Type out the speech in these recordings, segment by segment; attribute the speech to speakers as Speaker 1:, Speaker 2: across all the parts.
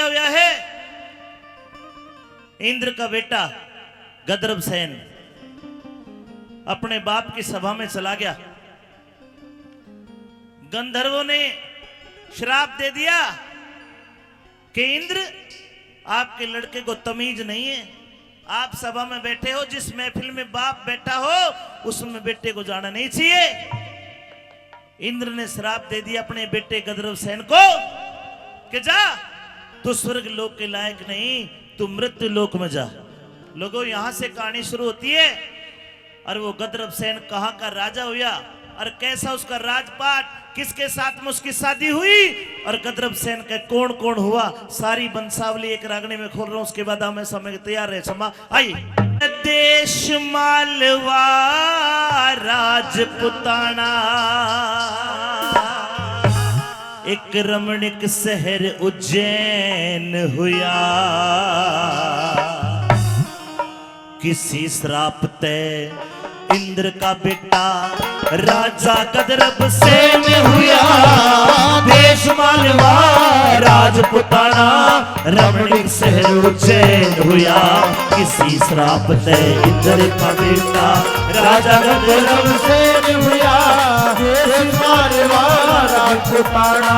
Speaker 1: हुआ है? इंद्र का बेटा गदरभसेन अपने बाप की सभा में चला गया। गंधर्वों ने श्राप दे दिया कि इंद्र, आपके लड़के को तमीज नहीं है, आप सभा में बैठे हो, जिस महफिल में बाप बैठा हो उसमें बेटे को जाना नहीं चाहिए। इंद्र ने श्राप दे दिया अपने बेटे गदरभसेन को कि जा, तू स्वर्ग लोक के लायक नहीं, तू मृत्यु लोक में जा। लोगों, यहां से कहानी शुरू होती है। और वो गदरभसेन कहां का राजा हुआ और कैसा उसका राजपाट, किसके साथ में उसकी शादी हुई और गदरभसेन का कौन कौन हुआ, सारी वंशावली एक रागनी में खोल रहा हूं। उसके बाद हमें समय तैयार है। क्षमा आइए। देश मालवा राजपुताना, एक रमणीक शहर उज्जैन हुआ। किसी श्राप ते इंद्र का बेटा राजा गदरभसेन हुआ। देश मालवा राजपुताना, रमणीक शहर उज्जैन हुआ। किसी श्राप ते इंद्र का बेटा राजा गदरभसेन हुआ। देश मालवा राजपुताना।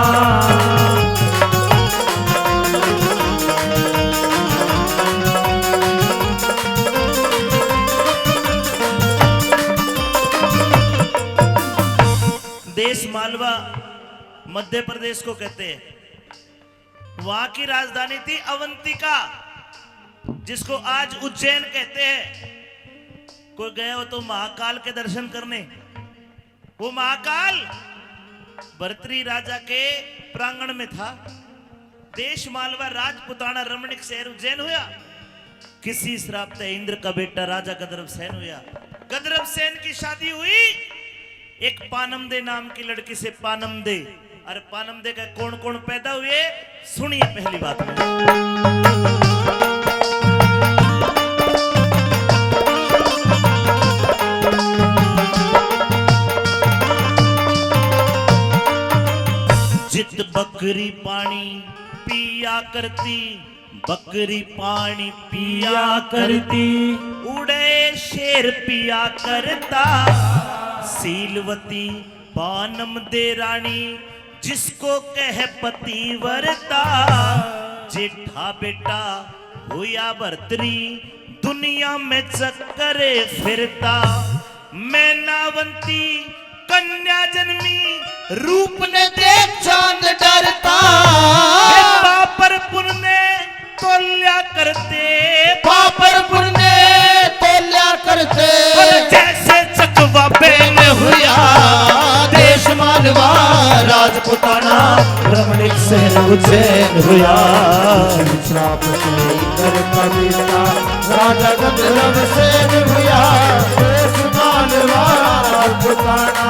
Speaker 1: देश मालवा मध्य प्रदेश को कहते हैं। वहां की राजधानी थी अवंतिका, जिसको आज उज्जैन कहते हैं। कोई गया हो तो महाकाल के दर्शन करने, वो महाकाल भर्तृहरि राजा के प्रांगण में था। देश मालवा राजपुताना, रमणीक शहर उज्जैन हुआ। किसी श्राप ते इंद्र का बेटा राजा गदरभसेन हुआ। गदरभसेन की शादी हुई एक पानमदे नाम की लड़की से। पानमदे, और पानमदे का कौन कौन पैदा हुए, सुनिए पहली बात में। जित बकरी पानी पिया करती, बकरी पानी पिया करती, उड़े शेर पिया करता। सीलवती पानमदे रानी, जिसको कह पतिव्रता। जेठा बेटा हुआ भर्तृहरि, दुनिया में चक्कर फिरता। मैनावंती कन्या जन्मी, रूप ने देख चांद डरता। पापरपुर ने तोल्या करते, पापरपुर ने तोल्या करते। जैसे चकवा बेन हुआ। देश मालवा राजपुताना, रमणीक शहर उज्जैन हुआ। श्राप से इंद्र का बेटा राजा गदरभसेन हुआ। देश मालवा राजपुताना।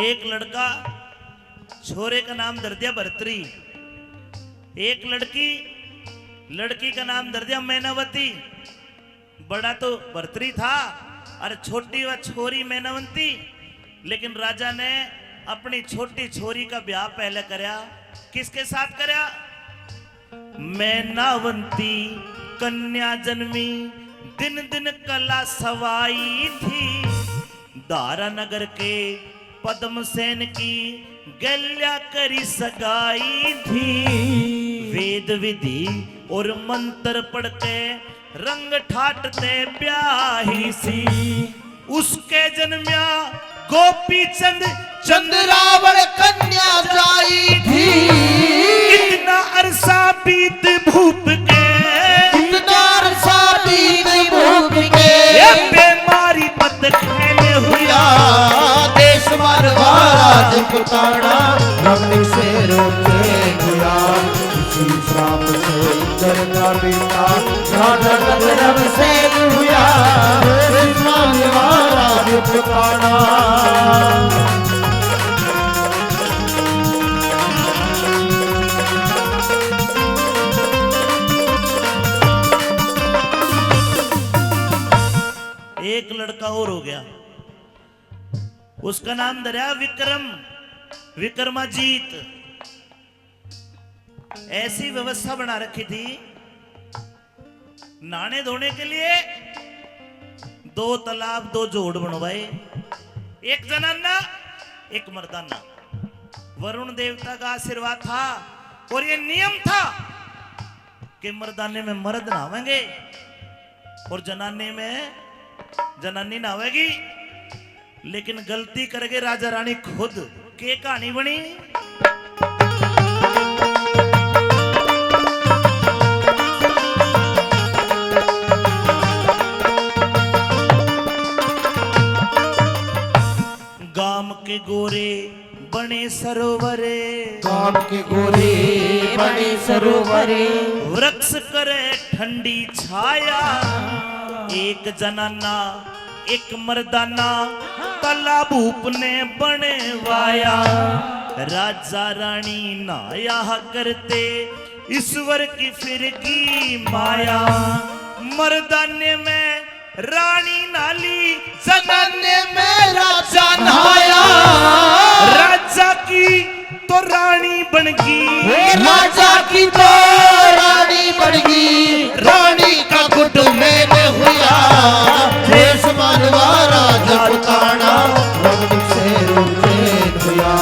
Speaker 1: एक लड़का छोरे का नाम दर दिया भर्तृहरि, एक लड़की का नाम दर दिया मैनावती। बड़ा तो भर्तृहरि था और छोटी व छोरी मैनावंती। लेकिन राजा ने अपनी छोटी छोरी का ब्याह पहले कराया। किसके साथ कराया? मैनावंती कन्या जन्मी, दिन दिन कला सवाई थी। दारा नगर के पद्मसेन की गल्या करी सगाई थी। वेद विधि और मंत्र पढ़ के रंग ठाटते ब्याही सी। उसके जन्म्या गोपी चंद चंद्रावण कन्या जाई थी। इतना अरसा बीत भूप के, इतना अरसा बीत भूप के। बीमारी पत खेले हुआ। देश मालवा राजपुताना, रमणीक शहर उज्जैन हुआ। किसी श्राप से इंद्र का बेटा राजा गदरभसेन हुआ।
Speaker 2: राजपुताना।
Speaker 1: एक लड़का और हो गया, उसका नाम धरा विक्रम, विक्रमाजीत। ऐसी व्यवस्था बना रखी थी नहाने धोने के लिए, 2 तालाब 2 जोड़ बनवाए, एक जनाना एक मर्दाना। वरुण देवता का आशीर्वाद था और ये नियम था कि मर्दाने में मर्द नहावेंगे और जनाने में जनानी नहावेगी। लेकिन गलती करके राजा रानी खुद के कहानी बनी। गाम के गोरे बने सरोवरे,
Speaker 2: गाम के गोरे बने सरोवरे,
Speaker 1: वृक्ष करे ठंडी छाया, एक जनाना एक मर्दाना तालाब ने बने वाया। राजा रानी नाया करते ईश्वर की फिरकी माया। मर्दाने में रानी नाली, जनाने में राजा नहाया। राजा की तो रानी बन गई,
Speaker 2: राजा की तो रानी बन गई, रानी का गुट मैंने हुआ। देश मानवा राजपुताना, रंग से रूचेन हुआ।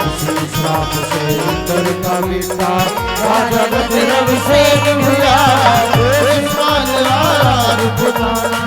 Speaker 2: उसी श्राप से इंद्र का बेटा राजा गजरव से हुआ। देश मानवा राजपुताना।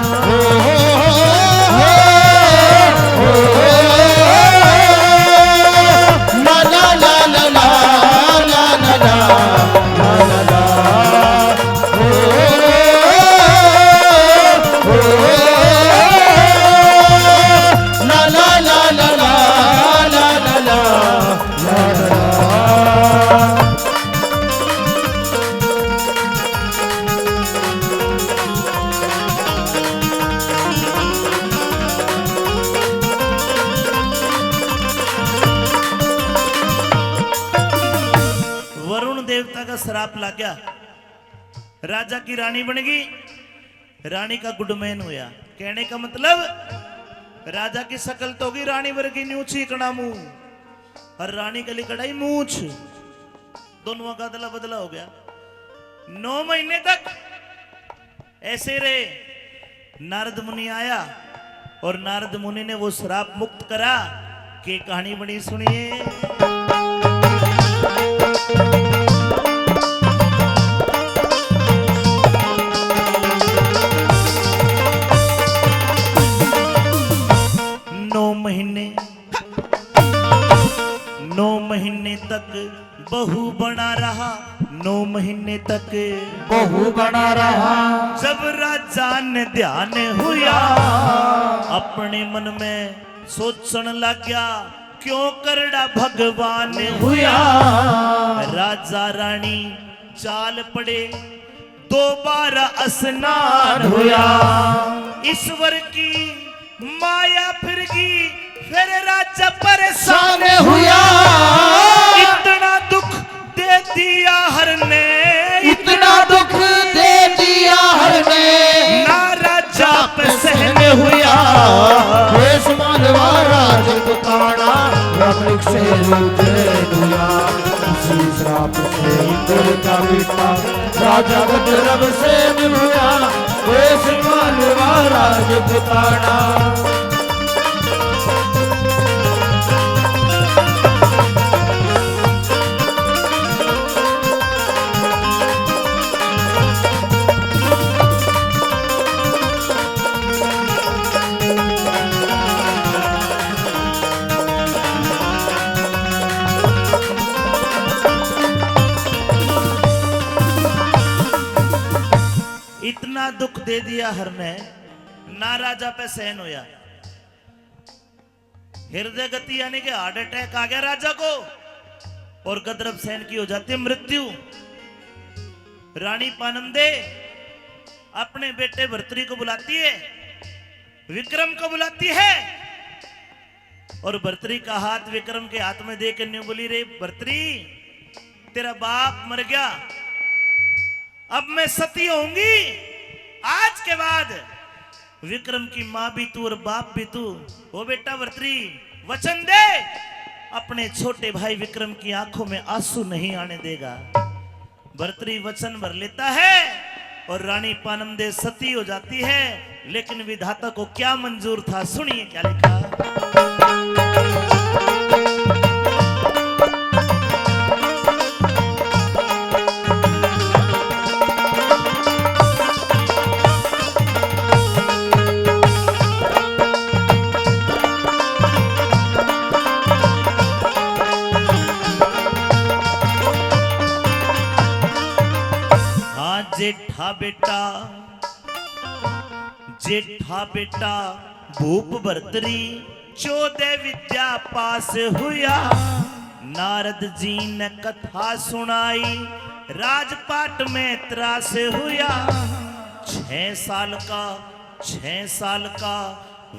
Speaker 1: श्राप लग गया, राजा की रानी बन गई, रानी का गुडमैन हुआ। कहने का मतलब राजा की शकल तो होगी रानी वर्गी, न्यू चीकना मुंह, और रानी के लिए कड़ाई मूछ, दोनों का अदला बदला हो गया। 9 महीने तक ऐसे रहे। नारद मुनि आया और नारद मुनि ने वो श्राप मुक्त करा। कि कहानी बड़ी सुनिए। 9 महीने तक बहू बना रहा, 9 महीने तक
Speaker 2: बहू बना रहा।
Speaker 1: जब राजा ने ध्यान हुआ, अपने मन में सोचने लग गया, क्यों करड़ा भगवान हुआ। राजा रानी चाल पड़े, दोबारा स्नान हुआ। ईश्वर की माया फिर गई, फिर राजा परेशान हुआ। इतना दुख दे दिया हर ने,
Speaker 2: इतना दुख दे दिया हर ने,
Speaker 1: ना राजा पे सहन हुआ।
Speaker 2: देश मानवा राजपुताना, रमणिक से रूचेन हुआ। उसी श्राप से इंद्र का बेटा राजा गजरव से हुआ। देश मानवा राजपुताना।
Speaker 1: इतना दुख दे दिया हर ने, ना राजा पे सहन होया। हृदय गति यानी कि हार्ट अटैक आ गया राजा को, और गदरब सहन की हो जाती है मृत्यु। रानी पानंदे अपने बेटे भर्तरी को बुलाती है, विक्रम को बुलाती है और भर्तरी का हाथ विक्रम के हाथ में देकर न्यू बोली, रे भर्तरी तेरा बाप मर गया, अब मैं सती होंगी। आज के बाद विक्रम की मां भी तू और बाप भी तू। ओ बेटा भर्तरी वचन दे, अपने छोटे भाई विक्रम की आंखों में आंसू नहीं आने देगा। भर्तरी वचन भर लेता है और रानी पानमदे सती हो जाती है। लेकिन विधाता को क्या मंजूर था, सुनिए क्या लिखा। जेठा बेटा जेठा बेटा भूप भर्तरी 14 विद्या पास हुआ। नारद जी ने कथा सुनाई, राजपाट में त्रास हुआ। 6 साल का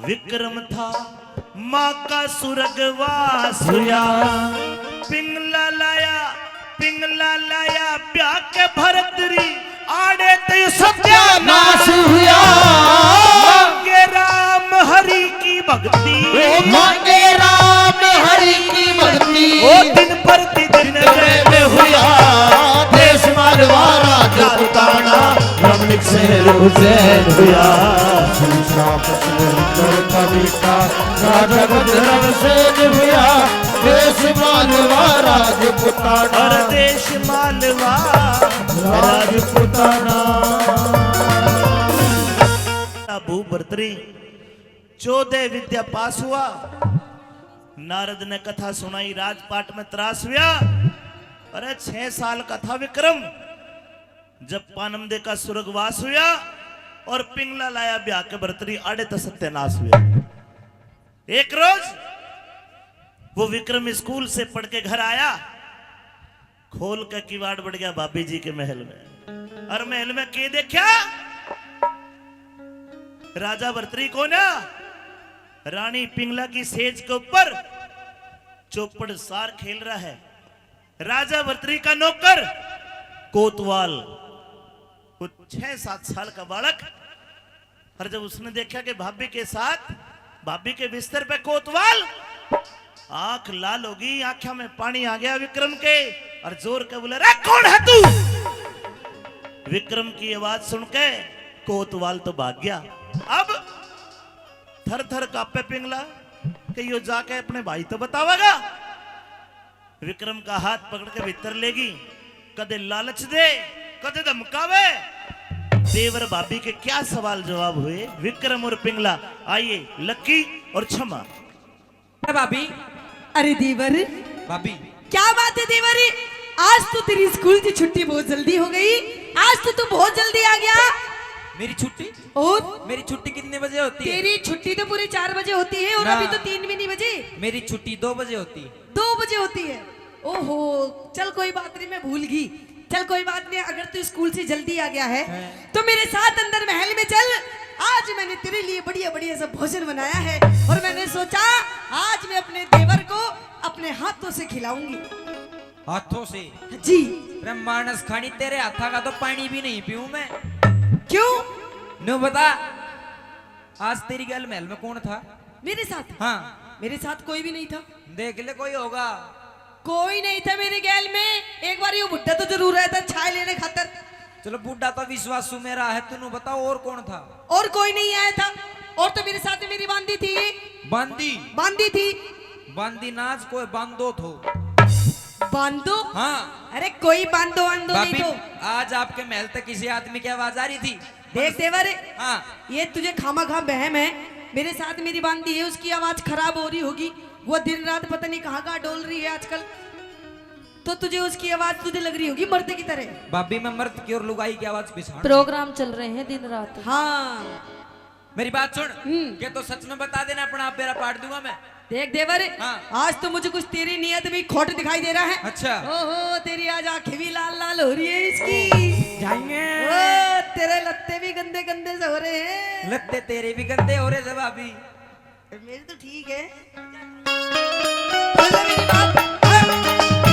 Speaker 1: विक्रम था, माँ का सुरगवास हुआ। पिंगला लाया ब्याह के भरतरी, आड़े ते सत्यानाश हुआ। मांगे राम हरि की भक्ति,
Speaker 2: मांगे राम हरि की भक्ति,
Speaker 1: ओ दिन प्रतिदिन रहते हुआ।
Speaker 2: देश मालवा राजा पुताना, रमणीक शहर उज्जैन हुआ। कवि का राजा भद्रम सेन हुआ। देश मालवा राजपुताना,
Speaker 1: और देश मालवा
Speaker 2: राजपुताना।
Speaker 1: भूप भर्तरी 14 विद्या पास हुआ। नारद ने कथा सुनाई, राजपाट में त्रास हुआ। अरे 6 साल का था विक्रम जब पानमदे का स्वर्गवास हुआ और पिंगला लाया ब्याह के भर्तरी, आड़े तो सत्यानाश हुआ। एक रोज वो विक्रम स्कूल से पढ़ के घर आया, खोल का किवाड़ बढ़ गया भाभी जी के महल में। और महल में के देखा, राजा भर्तरी को ना रानी पिंगला की सेज के ऊपर चौपड़ सार खेल रहा है। राजा भर्तरी का नौकर कोतवाल, कुछ 6-7 साल का बालक। और जब उसने देखा कि भाभी के साथ, भाभी के बिस्तर पे कोतवाल, आंख लाल होगी, आंखों में पानी आ गया विक्रम के, और जोर के बोले, रे कौन है तू? विक्रम की आवाज सुन के कोतवाल तो भाग गया। अब थर थर कांपे पिंगला कि यो जाके अपने भाई तो बतावेगा। विक्रम का हाथ पकड़ के भीतर लेगी, कदे लालच दे कदे धमकावे। देवर भाभी के क्या सवाल जवाब हुए, विक्रम और पिंगला। आइए लक्की और क्षमा।
Speaker 3: भाभी,
Speaker 4: अरे देवर,
Speaker 3: भाभी
Speaker 4: क्या बात है देवर, आज तो तेरी स्कूल की छुट्टी बहुत जल्दी हो गई। आज तो तू बहुत जल्दी आ गया।
Speaker 3: मेरी छुट्टी?
Speaker 4: और
Speaker 3: मेरी छुट्टी कितने बजे होती है?
Speaker 4: तेरी छुट्टी तो पूरे 4 बजे होती है, और
Speaker 3: ना।
Speaker 4: अभी तो 3 भी नहीं बजे।
Speaker 3: मेरी छुट्टी 2 बजे होती है।
Speaker 4: 2 बजे होती है? ओहो, चल कोई बात नहीं, मैं भूल गई। चल कोई बात नहीं, अगर तू स्कूल से जल्दी आ गया है तो मेरे साथ अंदर महल में चल। आज मैंने तेरे लिए बढ़िया बढ़िया सा भोजन बनाया है, और मैंने सोचा आज मैं अपने देवर को अपने हाथों से खिलाऊंगी।
Speaker 3: हाथों से?
Speaker 4: जी।
Speaker 3: मानस खानी, तेरे हाथा का तो पानी भी नहीं पीऊं मैं।
Speaker 4: क्यों?
Speaker 3: नो बता, आज तेरी गल महल में कौन था?
Speaker 4: मेरे साथ?
Speaker 3: हाँ।
Speaker 4: मेरे साथ कोई भी नहीं था।
Speaker 3: देख ले, कोई होगा।
Speaker 4: कोई नहीं था मेरे गैल में। एक बार ये बुड्ढा तो जरूर आया था छाए लेने खातर।
Speaker 3: चलो बूढ़ा तो विश्वास मेरा है, तू बताओ और कौन था?
Speaker 4: और कोई नहीं आया था। और तो मेरे साथ में मेरी बांदी थी। बांदी थी।
Speaker 3: बांदी नाच कोई बांधो थो।
Speaker 4: बांधो?
Speaker 3: हाँ।
Speaker 4: अरे कोई बांधो नहीं तो।
Speaker 3: आज आपके महल तक किसी आदमी की आवाज आ रही थी।
Speaker 4: देख देवर,
Speaker 3: हाँ।
Speaker 4: ये तुझे खामा खा बहम है। मेरे साथ मेरी बांदी है, उसकी आवाज खराब हो रही होगी। वो दिन रात पता नहीं कहाँ डोल रही है आजकल, तो तुझे उसकी आवाज तुझे लग रही होगी मर्द की तरह।
Speaker 3: भाभी, मैं मर्द की और लुगाई की आवाज पिछाड़।
Speaker 5: प्रोग्राम चल रहे हैं दिन रात।
Speaker 4: हाँ,
Speaker 3: मेरी बात सुन, क्या तो सच में बता देना, अपना आप मेरा पाट दूंगा मैं।
Speaker 4: देख देवर,
Speaker 3: हाँ।
Speaker 4: आज तो मुझे कुछ तेरी नियत में खोट दिखाई दे रहा है।
Speaker 3: अच्छा।
Speaker 4: ओहो, तेरी आज आंखें भी लाल लाल हो रही है इसकी।
Speaker 3: जाएंगे।
Speaker 4: ओ, तेरे लत्ते भी गंदे गंदे से हो रहे हैं।
Speaker 3: लत्ते तेरे भी गंदे हो रहे थे भाभी।
Speaker 4: मेरे तो ठीक है। समझ ले मेरी बात।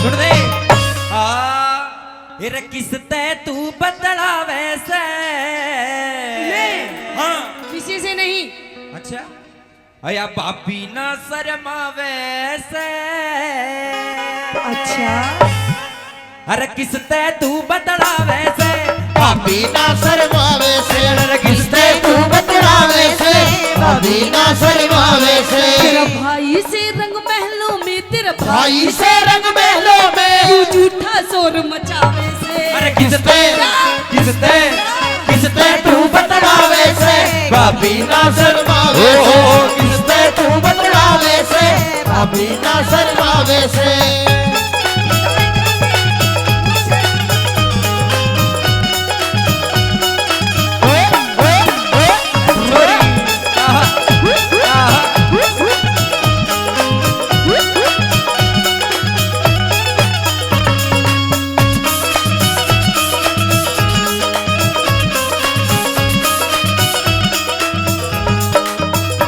Speaker 3: सुन दे रे किसते तू बदला वैसे
Speaker 4: मैं
Speaker 3: हाँ
Speaker 4: किसी से नहीं।
Speaker 3: अच्छा अया भाभी ना शर्मा वैसे
Speaker 4: अच्छा
Speaker 3: अरे किसते तू बदला वैसे
Speaker 2: भाभी ना शर्मावे से किसते तू बतलावे से भाभी ना शर्मावे से
Speaker 4: तेरा भाई से रंग महलों में, तेरा
Speaker 2: भाई से रंग महलों में
Speaker 4: तू झूठा शोर मचावे से।
Speaker 3: अरे किसते किसते
Speaker 2: किसते तू बतलावे से भाभी ना शर्मावे से किसते तू बतलावे से भाभी ना शर्मावे से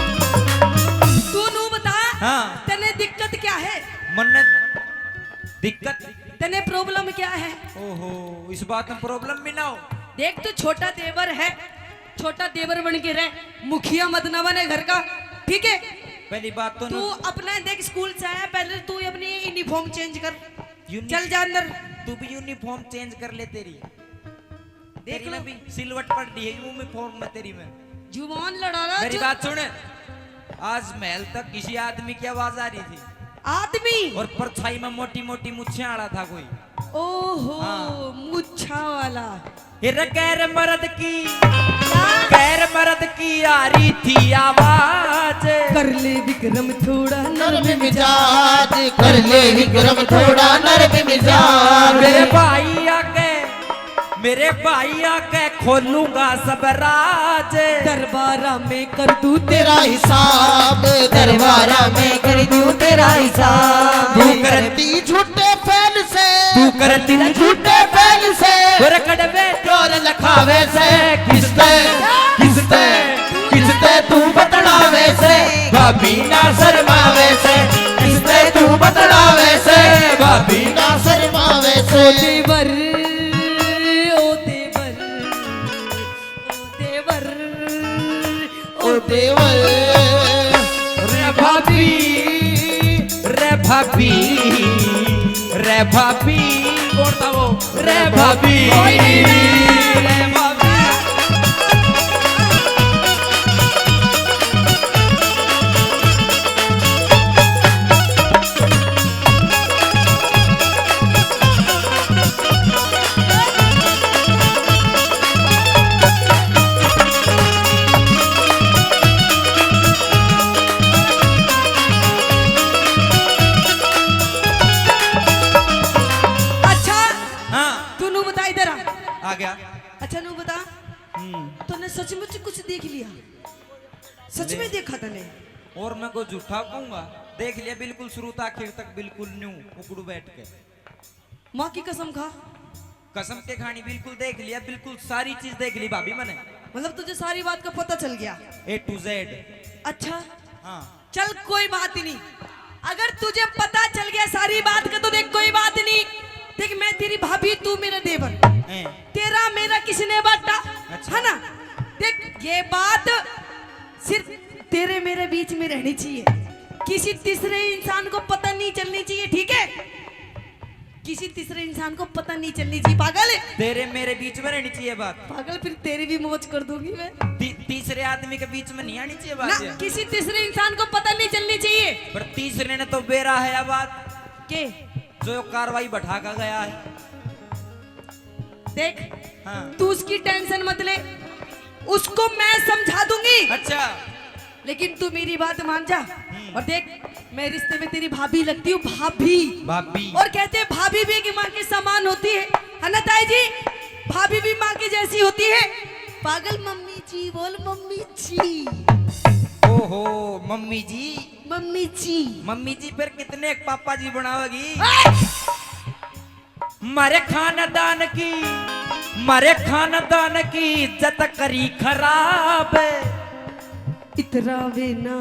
Speaker 4: तू नू बता
Speaker 3: हाँ
Speaker 4: तने दिक्कत क्या है,
Speaker 3: मन दिक्कत
Speaker 4: तने प्रॉब्लम क्या है।
Speaker 3: ओहो इस बात में प्रॉब्लम भी ना हो
Speaker 4: देख तू छोटा देवर है, छोटा देवर बन के रह, मुखिया मत न बने घर का, ठीक है।
Speaker 3: पहली बात तो
Speaker 4: तू
Speaker 3: ना
Speaker 4: अपना देख स्कूल से आया, पहले तू अपनी यूनिफॉर्म चेंज कर,
Speaker 3: यूनि-
Speaker 4: चल जा अंदर।
Speaker 3: तू भी यूनिफॉर्म चेंज कर ले तेरी
Speaker 4: देख
Speaker 3: तेरी
Speaker 4: लो
Speaker 3: में भी सिलवट पड़ रही है यूनिफॉर्म में तेरी में
Speaker 4: जुबान लड़ा रहा
Speaker 3: मेरी
Speaker 4: जो-
Speaker 3: बात सुन आज महल तक किसी आदमी की आवाज आ रही थी
Speaker 4: आदमी।
Speaker 3: और परछाई में मोटी मोटी मुच्छे आ रहा था कोई
Speaker 4: ओहो
Speaker 3: हाँ।
Speaker 4: मुच्छा वाला
Speaker 3: हिर गैर मर्द की गैर मर्द की आ रही थी आवाज
Speaker 4: कर ले विक्रम थोड़ा
Speaker 2: नरम मिजाज कर ले विक्रम थोड़ा नरम मिजाज
Speaker 3: मेरे भाई आके खोलूंगा सब राज
Speaker 4: दरबारा में कर दूं
Speaker 2: तेरा हिसाब दरबारा में कर दूं तेरा हिसाब
Speaker 3: तू
Speaker 2: तू
Speaker 3: कर-
Speaker 2: करती झूठे फैल से
Speaker 3: तू करती
Speaker 2: झूठे फैल से
Speaker 3: और कड़वे
Speaker 2: चोर लखावे से किसते किसते किसते तू बतलावे से भाभी ना शर्मावे से किसते तू बतलावे से भाभी ना शर्मावे से
Speaker 4: देवर ओ देवर ओ देवर
Speaker 2: ओ देवर
Speaker 3: रे भाभी रे भाभी रे भाभी कौन था वो रे भाभी रे भाभी
Speaker 4: अच्छा
Speaker 3: हाँ
Speaker 4: तू नू बता इधर
Speaker 3: आ गया
Speaker 4: अच्छा नू बता तूने सचमुच कुछ देख लिया, सच में देखा तने।
Speaker 3: और मैं को झूठा कहूंगा देख लिया बिल्कुल शुरू से आखिर तक बिल्कुल न्यू उकड़ू बैठ के
Speaker 4: माँ की कसम खा,
Speaker 3: कसम के खानी बिल्कुल देख लिया बिल्कुल सारी चीज देख ली भाभी मैंने
Speaker 4: मतलब तुझे सारी बात का पता चल गया।
Speaker 3: A to Z
Speaker 4: अच्छा
Speaker 3: हाँ
Speaker 4: चल कोई बात ही नहीं, अगर तुझे पता चल गया सारी बात का तो देख कोई बात नहीं। देख मैं तेरी भाभी, तू मेरा देवर,
Speaker 3: हैं।
Speaker 4: तेरा मेरा किसने बांटा,
Speaker 3: अच्छा।
Speaker 4: है ना। देख ये बात सिर्फ तेरे मेरे बीच में रहनी चाहिए, किसी तीसरे इंसान को पता नहीं चलनी चाहिए, ठीक है। किसी तीसरे इंसान को पता नहीं चलनी चाहिए। पागल है,
Speaker 3: तेरे मेरे बीच में रहनी चाहिए बात
Speaker 4: पागल, फिर तेरी भी मौज कर दूंगी मैं।
Speaker 3: तीसरे आदमी के बीच में नहीं आनी चाहिए
Speaker 4: ना
Speaker 3: बात ये।
Speaker 4: किसी तीसरे इंसान को पता नहीं चलनी चाहिए
Speaker 3: पर तीसरे ने तो बेरा है या बात
Speaker 4: के।
Speaker 3: जो कार्रवाई बैठा कर गया है।
Speaker 4: देख
Speaker 3: हाँ
Speaker 4: तू उसकी टेंशन मत ले, उसको मैं समझा दूंगी,
Speaker 3: अच्छा
Speaker 4: लेकिन तू मेरी बात मान जा। और देख मैं रिश्ते में तेरी भाभी लगती हूँ, भाभी।
Speaker 3: भाभी
Speaker 4: और कहते हैं भाभी भी की माँ के समान होती है ना ताई जी, भाभी भी माँ की जैसी होती है। पागल, मम्मी जी बोल, मम्मी जी,
Speaker 3: ओहो मम्मी जी
Speaker 4: मम्मी जी।
Speaker 3: मम्मी जी फिर कितने एक पापा जी बनाओगी। मारे खानदान की इज्जत करी खराब।
Speaker 4: इतरावे ना,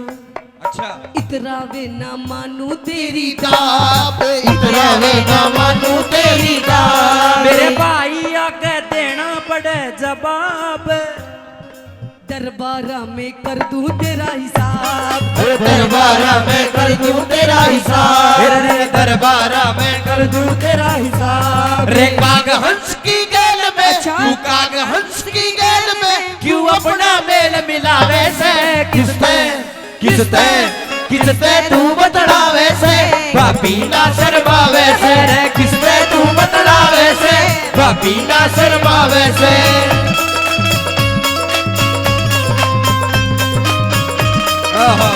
Speaker 3: अच्छा
Speaker 4: इतरावे ना मानू तेरी
Speaker 2: तेरी दाब इतरावे ना मानू तेरी दाब
Speaker 3: मेरे भाई आगे देना पड़े जवाब
Speaker 4: दरबारा में कर दूं तेरा हिसाब
Speaker 2: दरबारा में कर दूं तेरा हिसाब दरबारा में कर दूं तेरा हिसाब रे काग हंस की गैल में
Speaker 4: अच्छा।
Speaker 2: तू काग हंस की गैल में क्यों अपना मेल मिलावे से किसते किसते किसते तू बतलावे से पापी ना शर्मावे से रे किसते तू बतलावे से पापी ना शर्मावे से आहा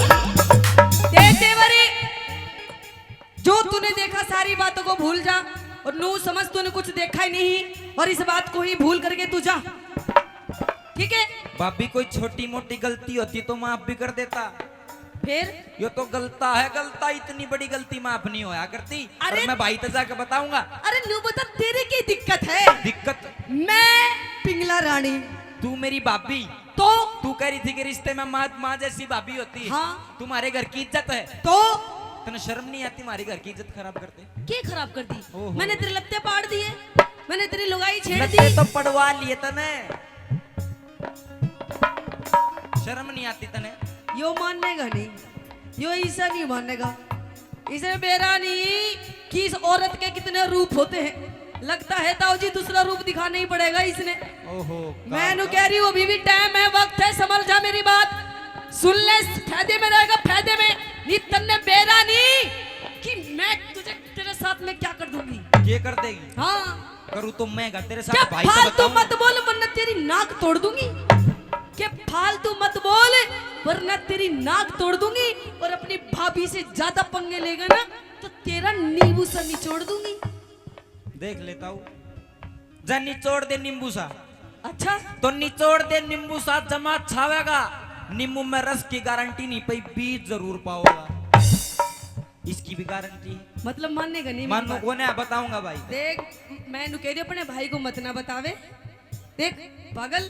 Speaker 4: देख देवरी, जो तूने देखा सारी बातों को भूल जा और नू समझ तूने कुछ देखा ही नहीं और इस बात को ही भूल करके तू जा, ठीक है?
Speaker 3: भाभी कोई छोटी मोटी गलती होती तो माफ भी कर देता
Speaker 4: फिर
Speaker 3: ये तो गलता है गलता इतनी बड़ी गलती माफ नहीं होया करती
Speaker 4: अरे-
Speaker 3: और मैं भाई तो जाके बताऊंगा
Speaker 4: अरे नू बता तेरे की दिक्कत है?
Speaker 3: दिक्कत
Speaker 4: मैं पिंगला रानी
Speaker 3: तू मेरी भाभी
Speaker 4: तो
Speaker 3: तू कह रही थी कि रिश्ते में माँ जैसी भाभी होती है
Speaker 4: हाँ।
Speaker 3: तुम्हारे घर की इज्जत है
Speaker 4: तो
Speaker 3: तने शर्म नहीं आती हमारे घर की इज्जत खराब करते
Speaker 4: क्या खराब कर दी?
Speaker 3: ओहो।
Speaker 4: मैंने तेरे लत्ते पाड़ दिए, मैंने तेरी लुगाई छेड़
Speaker 3: लत्ते
Speaker 4: दी।
Speaker 3: तो पड़वा लिए तने शर्म नहीं आती तने
Speaker 4: यो मानेगा नहीं, यो ऐसा नहीं मानेगा। इसे बेरा नहीं कि इस औरत के कितने रूप होते हैं। लगता है ताऊ जी दूसरा रूप दिखाना ही पड़ेगा इसने।
Speaker 3: ओहो
Speaker 4: मैं नु कह रही हूँ अभी भी टाइम है, वक्त है, समझ जा मेरी बात। सुन ले, फायदे में रहेगा, फायदे में नहीं। तन्ने बेरा नहीं कि मैं तुझे तेरे साथ में क्या कर दूंगी।
Speaker 3: ये कर देगी
Speaker 4: हाँ
Speaker 3: करूँ तो मैं घर तेरे
Speaker 4: क्या
Speaker 3: साथ भाई तो
Speaker 4: फालतू
Speaker 3: बताऊं
Speaker 4: मत बोल वरना तेरी नाक तोड़ दूंगी। क्या फालतू मत बोल वरना तेरी नाक तोड़ दूंगी और अपनी भाभी से ज्यादा पंगे लेगा ना तो तेरा नींबू सा निचोड़ दूंगी।
Speaker 3: देख लेता हूँ जा निचोड़ दे नींबू सा
Speaker 4: अच्छा
Speaker 3: तो निचोड़ दे नींबू सा जमा छावेगा नींबू में रस की गारंटी नहीं पे बीज जरूर पाओगा इसकी भी गारंटी है
Speaker 4: मतलब मानने का नहीं
Speaker 3: मानो
Speaker 4: मेरी बात।
Speaker 3: को ना बताऊंगा भाई
Speaker 4: देख मैं नु कह रही हूं, अपने भाई को मत ना बतावे। देख पागल,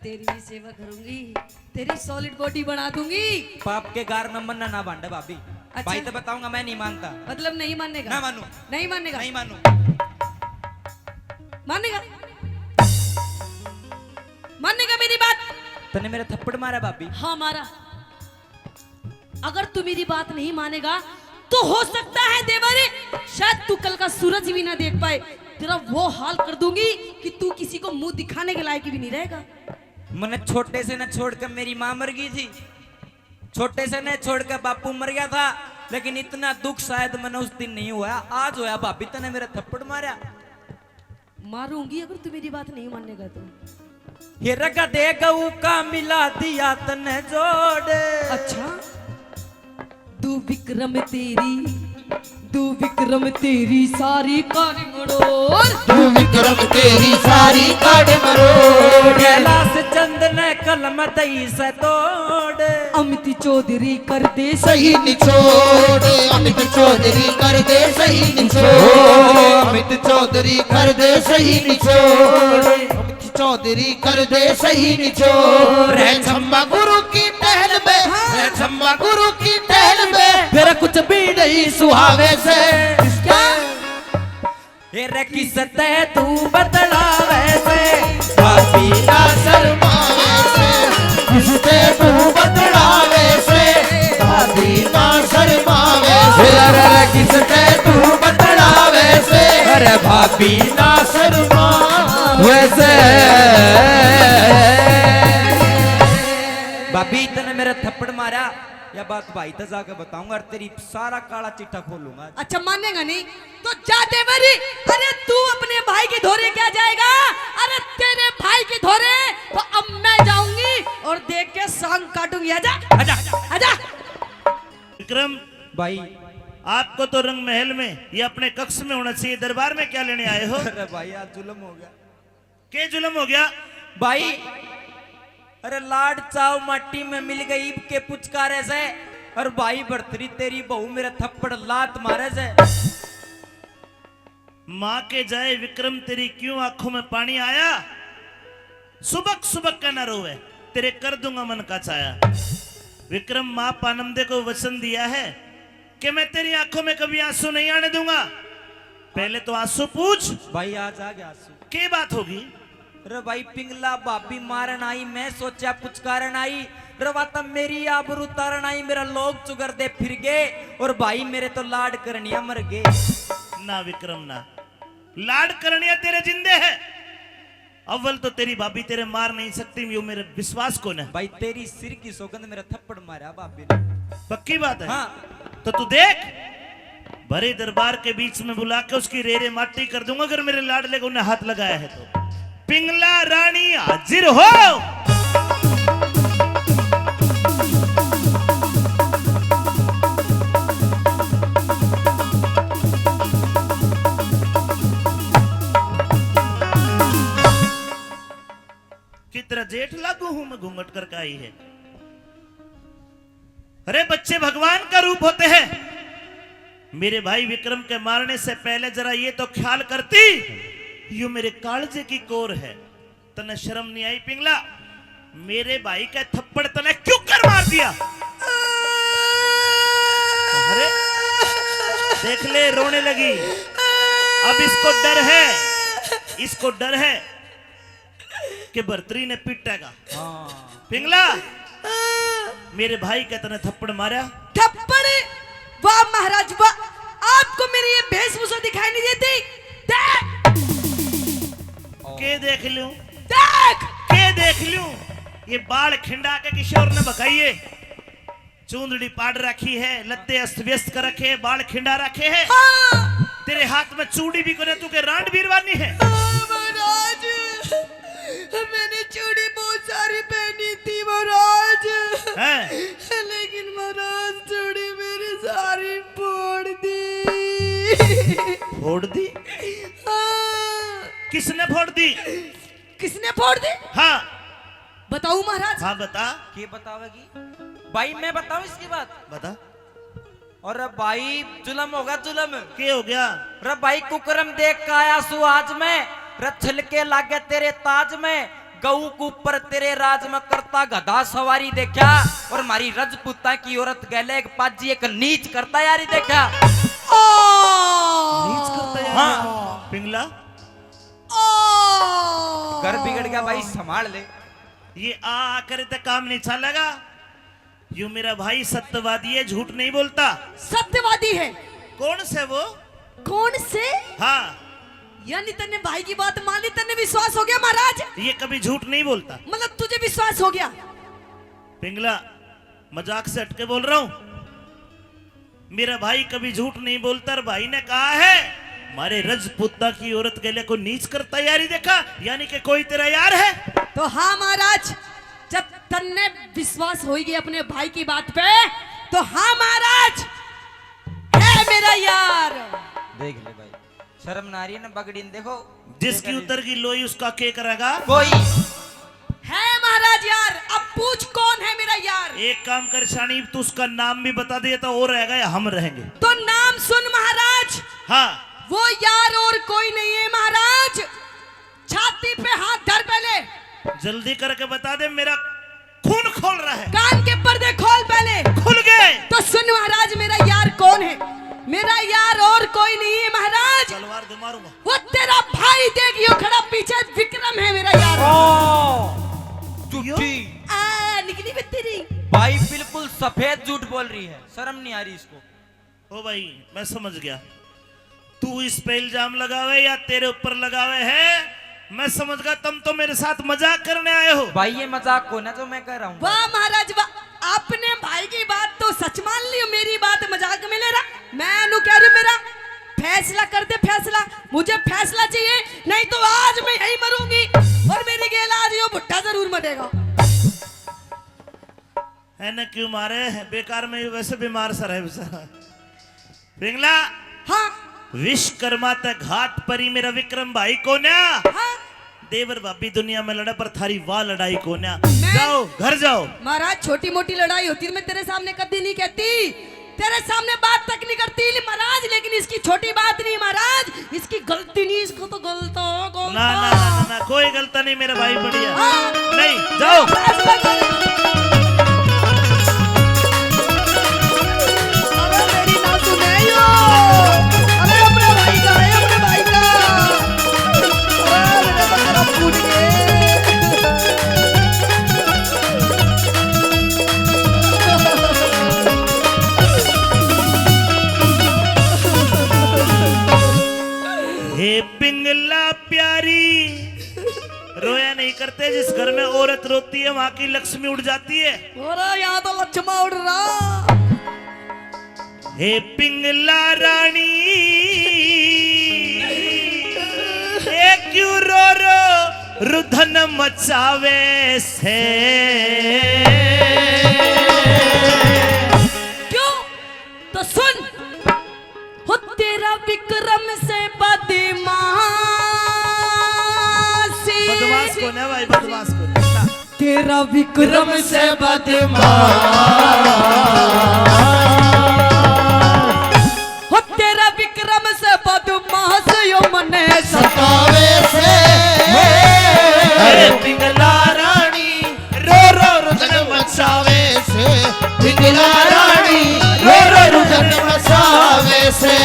Speaker 4: तेरी भी सेवा करूंगी, तेरी सॉलिड बॉडी बना दूंगी।
Speaker 3: पाप के गार में मन्ना ना बांटे भाभी
Speaker 4: अच्छा।
Speaker 3: भाई तो बताऊंगा मैं नहीं मानता
Speaker 4: मतलब नहीं मानेगा?
Speaker 3: ना मानू
Speaker 4: नहीं मानेगा?
Speaker 3: नहीं मानू
Speaker 4: मानेगा? मानेगा मेरी बात?
Speaker 3: तने मेरे थप्पड़ मारा भाभी
Speaker 4: हाँ मारा। अगर तू मेरी बात नहीं मानेगा तो हो सकता है देवरे शायद तू कल का सूरज भी ना देख पाए। तेरा वो हाल कर दूंगी कि तू किसी को मुंह दिखाने के लायक भी नहीं रहेगा।
Speaker 3: मैंने छोटे से न छोड़कर मेरी माँ मर गई थी छोटे से न छोड़कर बापू मर गया था लेकिन इतना दुख शायद मैंने उस दिन नहीं हुआ आज होया भाभी तने मेरा थप्पड़ मारा
Speaker 4: मारूंगी अगर तू मेरी बात नहीं मानेगा तो।
Speaker 3: ये रगा दे गऊ का मिला दिया तने जोड़
Speaker 4: अच्छा तू विक्रम तेरी सारी कारी मरोड़
Speaker 2: तू विक्रम तेरी सारी काट मरोड़
Speaker 3: कैलाश चंद ने कलम दई से तोड़
Speaker 4: अमित चौधरी कर दे
Speaker 2: सही निचोड़ अमित चौधरी कर दे सही निचोड़ अमित चौधरी कर दे सही निचोड़ अमित चौधरी कर दे सही निचोड़ रे छम्मा गुरु की टहल में रे छम्मा गुरु की टहल में फिर कुछ भी नहीं सुहावे से
Speaker 3: क्या ये रे किसते तू बतलावे से
Speaker 2: भाभी ना शर्मावे से किसते तू बतलावे से भाभी ना शर्मावे से अरे किसते तू बतलावे से अरे भाभी ना शर्मावे से
Speaker 3: भाभी तने मेरा थप्पड़ मारा या बात भाई तो जाके बताऊंगा और तेरी सारा काला चिट्ठा खोलूंगा
Speaker 4: अच्छा मानेगा नहीं तो जा देवरी। अरे तू अपने भाई के धोरे क्या जाएगा? अरे तेरे भाई के धोरे तो अब मैं जाऊंगी और देख के सांग काटूंगी। आजा
Speaker 3: आजा
Speaker 4: आजा।
Speaker 1: विक्रम
Speaker 3: भाई
Speaker 1: आपको तो रंग महल में या अपने कक्ष में होना चाहिए, दरबार में क्या लेने आए हो?
Speaker 3: अरे भाई आज जुल्म हो गया
Speaker 1: के जुल्म हो गया?
Speaker 3: भाई। अरे लाड चाव माटी में मिल गई ईब के पुचकारे से, और भाई बर्तरी तेरी बहू मेरा थप्पड़ लात मारे से।
Speaker 1: माँ के जाए विक्रम तेरी क्यों आंखों में पानी आया? सुबक सुबक का न रोवे, तेरे कर दूंगा मन का चाया। विक्रम माँ पानमदे को वचन दिया है कि मैं तेरी आंखों में कभी आंसू नहीं आने दूंगा। पहले तो आंसू पूछ,
Speaker 3: भाई आज आ गया आंसू।
Speaker 1: क्या बात होगी?
Speaker 3: रे भाई पिंगला भाभी मारन आई, मैं सोचा पुचकारन आई, रवाता मेरी आबरू तारन आई, मेरा लोग चुगर दे फिर गए, और भाई मेरे तो लाड करनिया मर गए।
Speaker 1: ना विक्रम ना, लाड करनिया तेरे जिंदे है। अव्वल तो तेरी भाभी तेरे मार नहीं सकती, यो मेरे विश्वास को न।
Speaker 3: भाई तेरी सिर की सौगंध मेरा थप्पड़ मारा भाभी ने।
Speaker 1: पक्की बात है?
Speaker 3: हाँ
Speaker 1: तो तू देख, भरे दरबार के बीच में बुला के उसकी रेरे माटी कर दूंगा अगर मेरे लाडले को उन्हें हाथ लगाया है तो। पिंगला रानी हाजिर हो। कितना जेठ लागू हूं मैं, घूंघट करके आई है। अरे बच्चे भगवान का रूप होते हैं। मेरे भाई विक्रम के मारने से पहले जरा ये तो ख्याल करती, यू मेरे कालजे की कोर है। तने शर्म नहीं आई पिंगला? मेरे भाई का थप्पड़ तने क्यों कर मार दिया? अरे देख ले, रोने लगी। अब इसको डर है, इसको डर है कि बर्तरी ने पीटेगा। पिंगला, मेरे भाई का तने थप्पड़ मारा।
Speaker 4: थप्पड़? वाह महाराज वाह, आपको मेरी ये वेशभूषा दिखाई नहीं देती? देख
Speaker 1: के देख लूं,
Speaker 4: देख
Speaker 1: के देख लूं। ये बाल खिंडा के किशोर ने बकाइए, चूंदड़ी पाड़ रखी है, लत्ते अस्त व्यस्त कर रखे है, बाल खिंडा रखे है।
Speaker 4: हाँ।
Speaker 1: तेरे हाथ में चूड़ी भी कोने, तू के रांड बीरवानी है।
Speaker 4: महाराज मैंने चूड़ी बहुत सारी पहनी थी महाराज, लेकिन महाराज चूड़ी मेरी सारी फोड़ दी।
Speaker 1: फोड़ दी?
Speaker 4: हाँ।
Speaker 1: किसने फोड़ दी?
Speaker 4: किसने फोड़ दी?
Speaker 1: हाँ
Speaker 4: बताऊं महाराज?
Speaker 1: हाँ बता।
Speaker 3: के बतावेगी? भाई मैं बताऊं इसकी बात?
Speaker 1: बता।
Speaker 3: और भाई जुलम होगा जुलम।
Speaker 1: के हो गया?
Speaker 3: रे भाई कुकरम देख का आया सु आज में, रछल के लागे तेरे ताज में, गऊ के ऊपर तेरे राज में करता गधा सवारी देखा, और मारी रजपूता की औरत गले एक पाजी एक नीच करता यारी देखा।
Speaker 1: नीच करता यार।
Speaker 3: हाँ।
Speaker 1: पिंगला,
Speaker 3: घर बिगड़ गया भाई, संभाल ले।
Speaker 1: ये आ करे तो काम नहीं चलेगा। यू मेरा भाई सत्यवादी है, झूठ नहीं बोलता।
Speaker 4: सत्यवादी है?
Speaker 1: कौन से वो?
Speaker 4: कौन से?
Speaker 1: हाँ,
Speaker 4: यानी तन्ने भाई की बात मान ली, तन्ने विश्वास हो गया महाराज?
Speaker 1: ये कभी झूठ नहीं बोलता।
Speaker 4: मतलब तुझे विश्वास हो गया?
Speaker 1: पिंगला, मजाक से हटके बोल रहा हूं। मेरा भाई कभी झूठ नहीं बोलता, और भाई ने कहा है मारे रजपुता की औरत के लिए को नीच करता यारी देखा, यानी कि कोई तेरा यार है।
Speaker 4: तो हाँ महाराज, जब तन्ने विश्वास हो गया अपने भाई की बात पे, तो हाँ महाराज है मेरा यार।
Speaker 3: देख ले भाई, शर्म ना रही है ना बगड़ीन, देखो
Speaker 1: जिसकी उतर की लोई उसका के करेगा
Speaker 3: कोई
Speaker 4: है महाराज यार। अब पूछ कौन है मेरा यार?
Speaker 1: एक काम कर शानी, तू उसका नाम भी बता दे तो वो रहेगा या हम रहेंगे।
Speaker 4: तो नाम सुन महाराज,
Speaker 1: हाँ।
Speaker 4: वो यार और कोई नहीं है महाराज। छाती पे हाथ धर पहले।
Speaker 1: जल्दी करके बता दे, मेरा खून खोल रहा है।
Speaker 4: कान के पर्दे खोल पहले।
Speaker 1: खुल गए।
Speaker 4: तो सुन महाराज, मेरा यार कौन है? मेरा यार और कोई नहीं है महाराज।
Speaker 1: तलवार दे मारूंगा।
Speaker 4: वो तेरा भाई देखियो खड़ा पीछे, विक्रम है मेरा यार।
Speaker 3: झूठी
Speaker 4: निकली बे तेरी।
Speaker 3: भाई बिल्कुल सफेद झूठ बोल रही है, शर्म नहीं आ रही इसको।
Speaker 1: ओ भाई मैं समझ गया, तू इस पे इल्जाम लगावे या तेरे ऊपर लगावे है, मैं समझ गया। तुम तो मेरे साथ मजाक करने आए हो।
Speaker 3: भाई ये मजाक को ना जो मैं कह रहा हूँ।
Speaker 4: वाह महाराज वाह, आपने भाई की बात तो सच मान ली, मेरी बात मजाक में ले रहा। मैं अनु कह रही हूँ, मेरा फैसला कर दे फैसला। मुझे फैसला चाहिए, नहीं तो आज मैं यही मरूंगी, और मेरी गेल आज यो भुट्टा जरूर मरेगा।
Speaker 1: है ना? क्यों मारे? बेकार में वैसे बीमार सर है बेचारा। पिंगला
Speaker 4: हाँ
Speaker 1: विश्वकर्मा तक घाट परी मेरा विक्रम भाई को ना
Speaker 4: हाँ
Speaker 1: देवर भाभी दुनिया में लड़ा पर थारी वाह लड़ाई को ना जाओ घर जाओ।
Speaker 4: महाराज छोटी मोटी लड़ाई होती है मैं तेरे सामने कभी नहीं कहती, तेरे सामने बात तक नहीं करती महाराज, लेकिन इसकी छोटी बात नहीं महाराज, इसकी गलती नहीं, इसको तो गलत हो
Speaker 1: ना ना ना ना कोई गलता नहीं मेरा भाई बढ़िया
Speaker 4: हाँ।
Speaker 1: नहीं जाओ।
Speaker 4: अरे मेरी ना सुने यो, अरे अपने भाई का है, अपने भाई का, अरे मेरा बकरा फूट गया।
Speaker 1: हे पिंगला प्यारी रोया नहीं करते, जिस घर में औरत रोती है वहां की लक्ष्मी उड़ जाती है।
Speaker 4: अरे यहाँ तो लक्ष्मा उड़ रहा।
Speaker 1: हे पिंगला रानी ये क्यों रो रो रुधन मचावे से,
Speaker 4: क्यों तो सुन, हो तेरा विक्रम से बदमाशी,
Speaker 1: बदमाश कौन है भाई, बदमाश कौन है?
Speaker 4: तेरा विक्रम
Speaker 2: विक्रम से बदमाश,
Speaker 4: हो तेरा विक्रम से बदमाश यो मने
Speaker 2: सतावे से
Speaker 1: अरे
Speaker 2: पिंगला रानी रो रो रुदन मचावे से, पिंगला रानी रो रो रुदन मचावे से,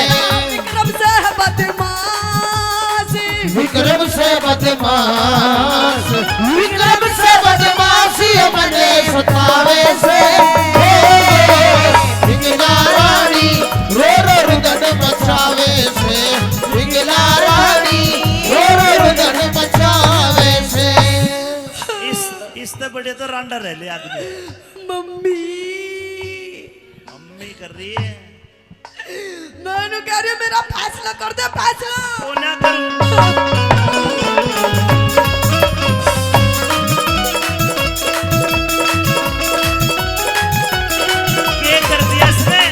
Speaker 4: विक्रम से बदमाश,
Speaker 2: विक्रम से बदमाश, विक्रम से बदमाशी मने सतावे से, पिंगला रानी रो रो रुदन मचावे से, पिंगला रानी रो रो रुदन मचावे से।
Speaker 1: इस ते बड़े तो रांडा रह ले आदमी।
Speaker 4: मम्मी
Speaker 1: मम्मी कर रही है
Speaker 4: मैं कह रही हूँ मेरा फैसला कर दे, फैसला।
Speaker 1: वो ना करूं। ये कर दिया इसने।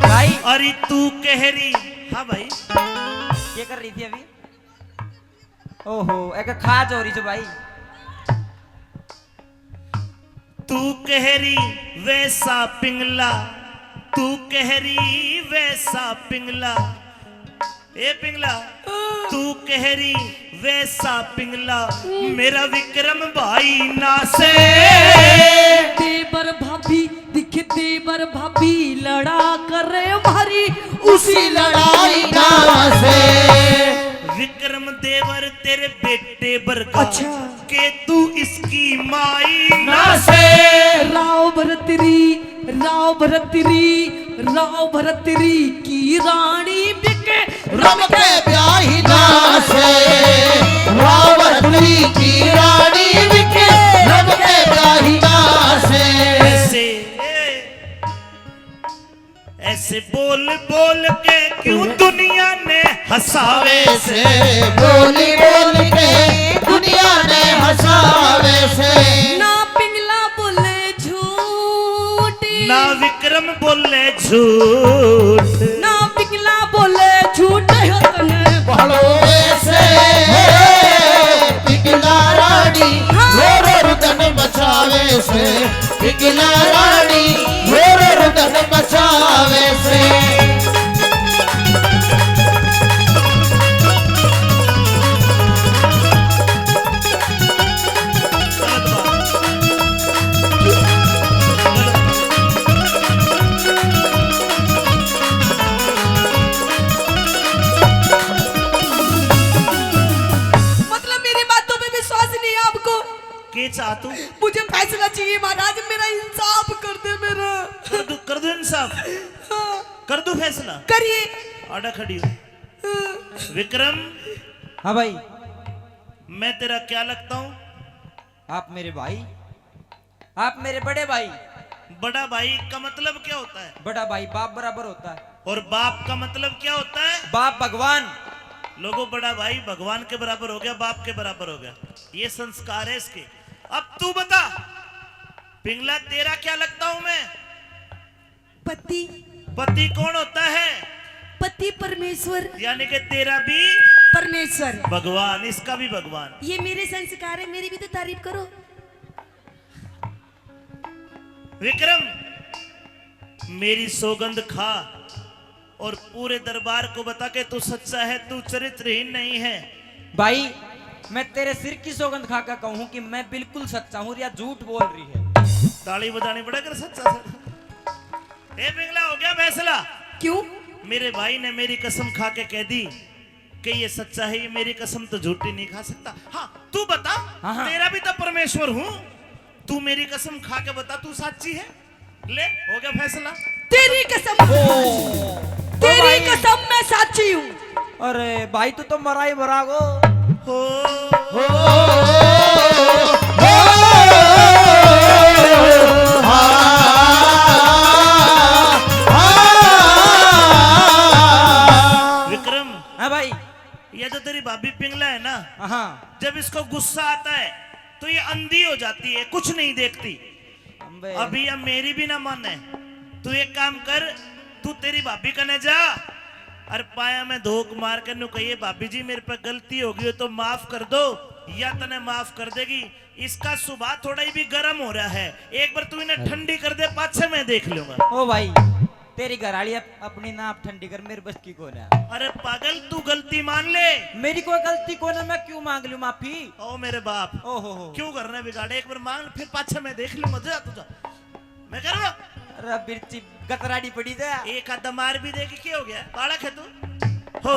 Speaker 3: भाई
Speaker 1: अरे तू कह रही हाँ भाई
Speaker 3: ये कर रही थी अभी? ओहो एक खाज हो रही जो भाई।
Speaker 1: तू कह रही वैसा पिंगला, तू कह रही वैसा पिंगला, ए पिंगला तू कह रही वैसा पिंगला मेरा विक्रम भाई ना से।
Speaker 4: देवर भाभी दिखे, देवर भाभी लड़ा करे मारी
Speaker 2: उसी लड़ाई ना से
Speaker 1: विक्रम देवर तेरे बेटे बरका
Speaker 4: अच्छा।
Speaker 1: के तू इसकी माई ना
Speaker 2: ना
Speaker 1: से।
Speaker 2: से
Speaker 4: राव भरतरी, राव भरतरी, राव भरतरी की रानी बिके
Speaker 2: रम के ब्याही ना से, रावती की रानी बिके रम के ब्याही ना से।
Speaker 1: ऐसे बोल बोल के क्यों दुनिया ने हंसावे
Speaker 2: से बोली बोल के दुनिया ने हंसावे से,
Speaker 4: ना पिंगला बोले झूठी,
Speaker 1: ना विक्रम बोले झूठ,
Speaker 4: ना पिंगला बोले झूठ हो तने
Speaker 2: पहलोवे से पिघला रानी रो रो रुदन मचावे से, पिघला रानी रो रो रुदन मचावे से।
Speaker 4: मतलब मेरी बातों में विश्वास नहीं है आपको?
Speaker 1: के चाहतू
Speaker 4: मुझे फैसला चाहिए महाराज, मेरा इंसाफ कर दे मेरा।
Speaker 1: कर दो इंसाफ,
Speaker 4: हाँ,
Speaker 1: कर दो फैसला।
Speaker 4: करिए।
Speaker 1: आड़ा खड़ी हो विक्रम,
Speaker 3: हाँ भाई
Speaker 1: मैं तेरा क्या लगता हूँ?
Speaker 3: आप मेरे भाई, आप मेरे बड़े भाई।
Speaker 1: बड़ा भाई का मतलब क्या होता है?
Speaker 3: बड़ा भाई बाप बराबर होता है।
Speaker 1: और बाप का मतलब क्या होता है?
Speaker 3: बाप भगवान।
Speaker 1: लोगों बड़ा भाई भगवान के बराबर हो गया, बाप के बराबर हो गया, ये संस्कार है इसके। अब तू बता पिंगला तेरा क्या लगता हूं मैं?
Speaker 4: पति।
Speaker 1: पति कौन होता है?
Speaker 4: पति परमेश्वर,
Speaker 1: यानी कि तेरा भी
Speaker 4: परमेश्वर,
Speaker 1: भगवान, इसका भी भगवान।
Speaker 4: ये मेरे संस्कार है, मेरी भी तो तारीफ करो।
Speaker 1: विक्रम मेरी सौगंध खा और पूरे दरबार को बता के तू सच्चा है, तू चरित्रहीन नहीं है।
Speaker 3: भाई मैं तेरे सिर की सौगंध खाकर कहूँ कि मैं बिल्कुल सच्चा हूँ या झूठ बोल रही है?
Speaker 1: ताली बजानी पड़ेगा सच्चा सर। ए पिंगला हो गया फैसला?
Speaker 4: क्यों?
Speaker 1: मेरे भाई ने मेरी कसम खा के कह दी कि ये सच्चा है, ये मेरी कसम तो झूठी नहीं खा सकता। हाँ तू बता,
Speaker 3: हाँ।
Speaker 1: तेरा भी तो परमेश्वर हूँ, तू मेरी कसम खा के बता तू सच्ची है। ले हो गया फैसला।
Speaker 4: तेरी कसम, तेरी
Speaker 3: भाई।
Speaker 4: कसम मैं साची हूँ।
Speaker 3: अरे भाई तू तो मरा ही मरा गो।
Speaker 1: विक्रम
Speaker 3: हाँ भाई।
Speaker 1: ये जो तेरी भाभी पिंगला है ना,
Speaker 3: हाँ
Speaker 1: जब इसको गुस्सा आता है तो ये अंधी हो जाती है, कुछ नहीं देखती। अभी अब मेरी भी ना मन है, तू एक काम कर, तू तेरी भाभी कने जा और पाया में धोख मार कर नु कहिए भाभी जी मेरे पे गलती हो गई हो तो माफ कर दो, या तने माफ कर देगी। इसका सुबह थोड़ा ही भी गर्म हो रहा है, एक बार तू इन्हें ठंडी कर दे, पाछे मैं देख लूंगा।
Speaker 3: ओ भाई तेरी घरवाली अपनी नाप ठंडी कर, मेरे बस की कौन है?
Speaker 1: अरे पागल तू गलती मान ले।
Speaker 3: मेरी कोई गलती कौन है, मैं क्यों मांग लूं माफी?
Speaker 1: ओ मेरे बाप,
Speaker 3: ओहो
Speaker 1: क्यों करना बिगाड़े, एक बार मांग फिर पाछे मैं देख लूंगा। जा तू जा, मैं कर रहा।
Speaker 3: अरे बिरची गतराड़ी पड़ी जा।
Speaker 1: एक आधा मार भी देगी, क्या हो गया? बालक है तू। हो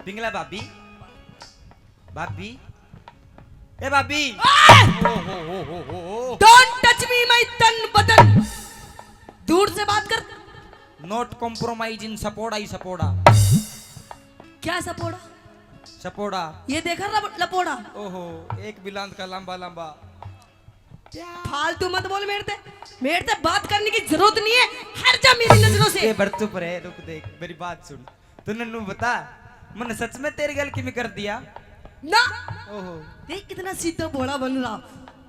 Speaker 3: पिंगला भाभी, भाभी, ए भाभी।
Speaker 4: डोंट टच मी माय तन बदन, दूर से बात कर।
Speaker 3: नॉट कॉम्प्रोमाइज इन सपोड़ा ही सपोड़ा।
Speaker 4: क्या सपोड़ा?
Speaker 3: सपोड़ा
Speaker 4: ये देखा लपोड़ा?
Speaker 3: ओहो एक बिलांत का लंबा लंबा।
Speaker 4: फालतू मत बोल, मेरे से बात करने की जरूरत नहीं है, हट जा मेरी नजरों से।
Speaker 3: ये बर चुप रहे, रुक देख मेरी बात सुन। तू नन्नू बता, मैंने सच में तेरी गलती में कर दिया
Speaker 4: ना?
Speaker 3: ओहो
Speaker 4: देख कितना सीधा भोला बन रहा।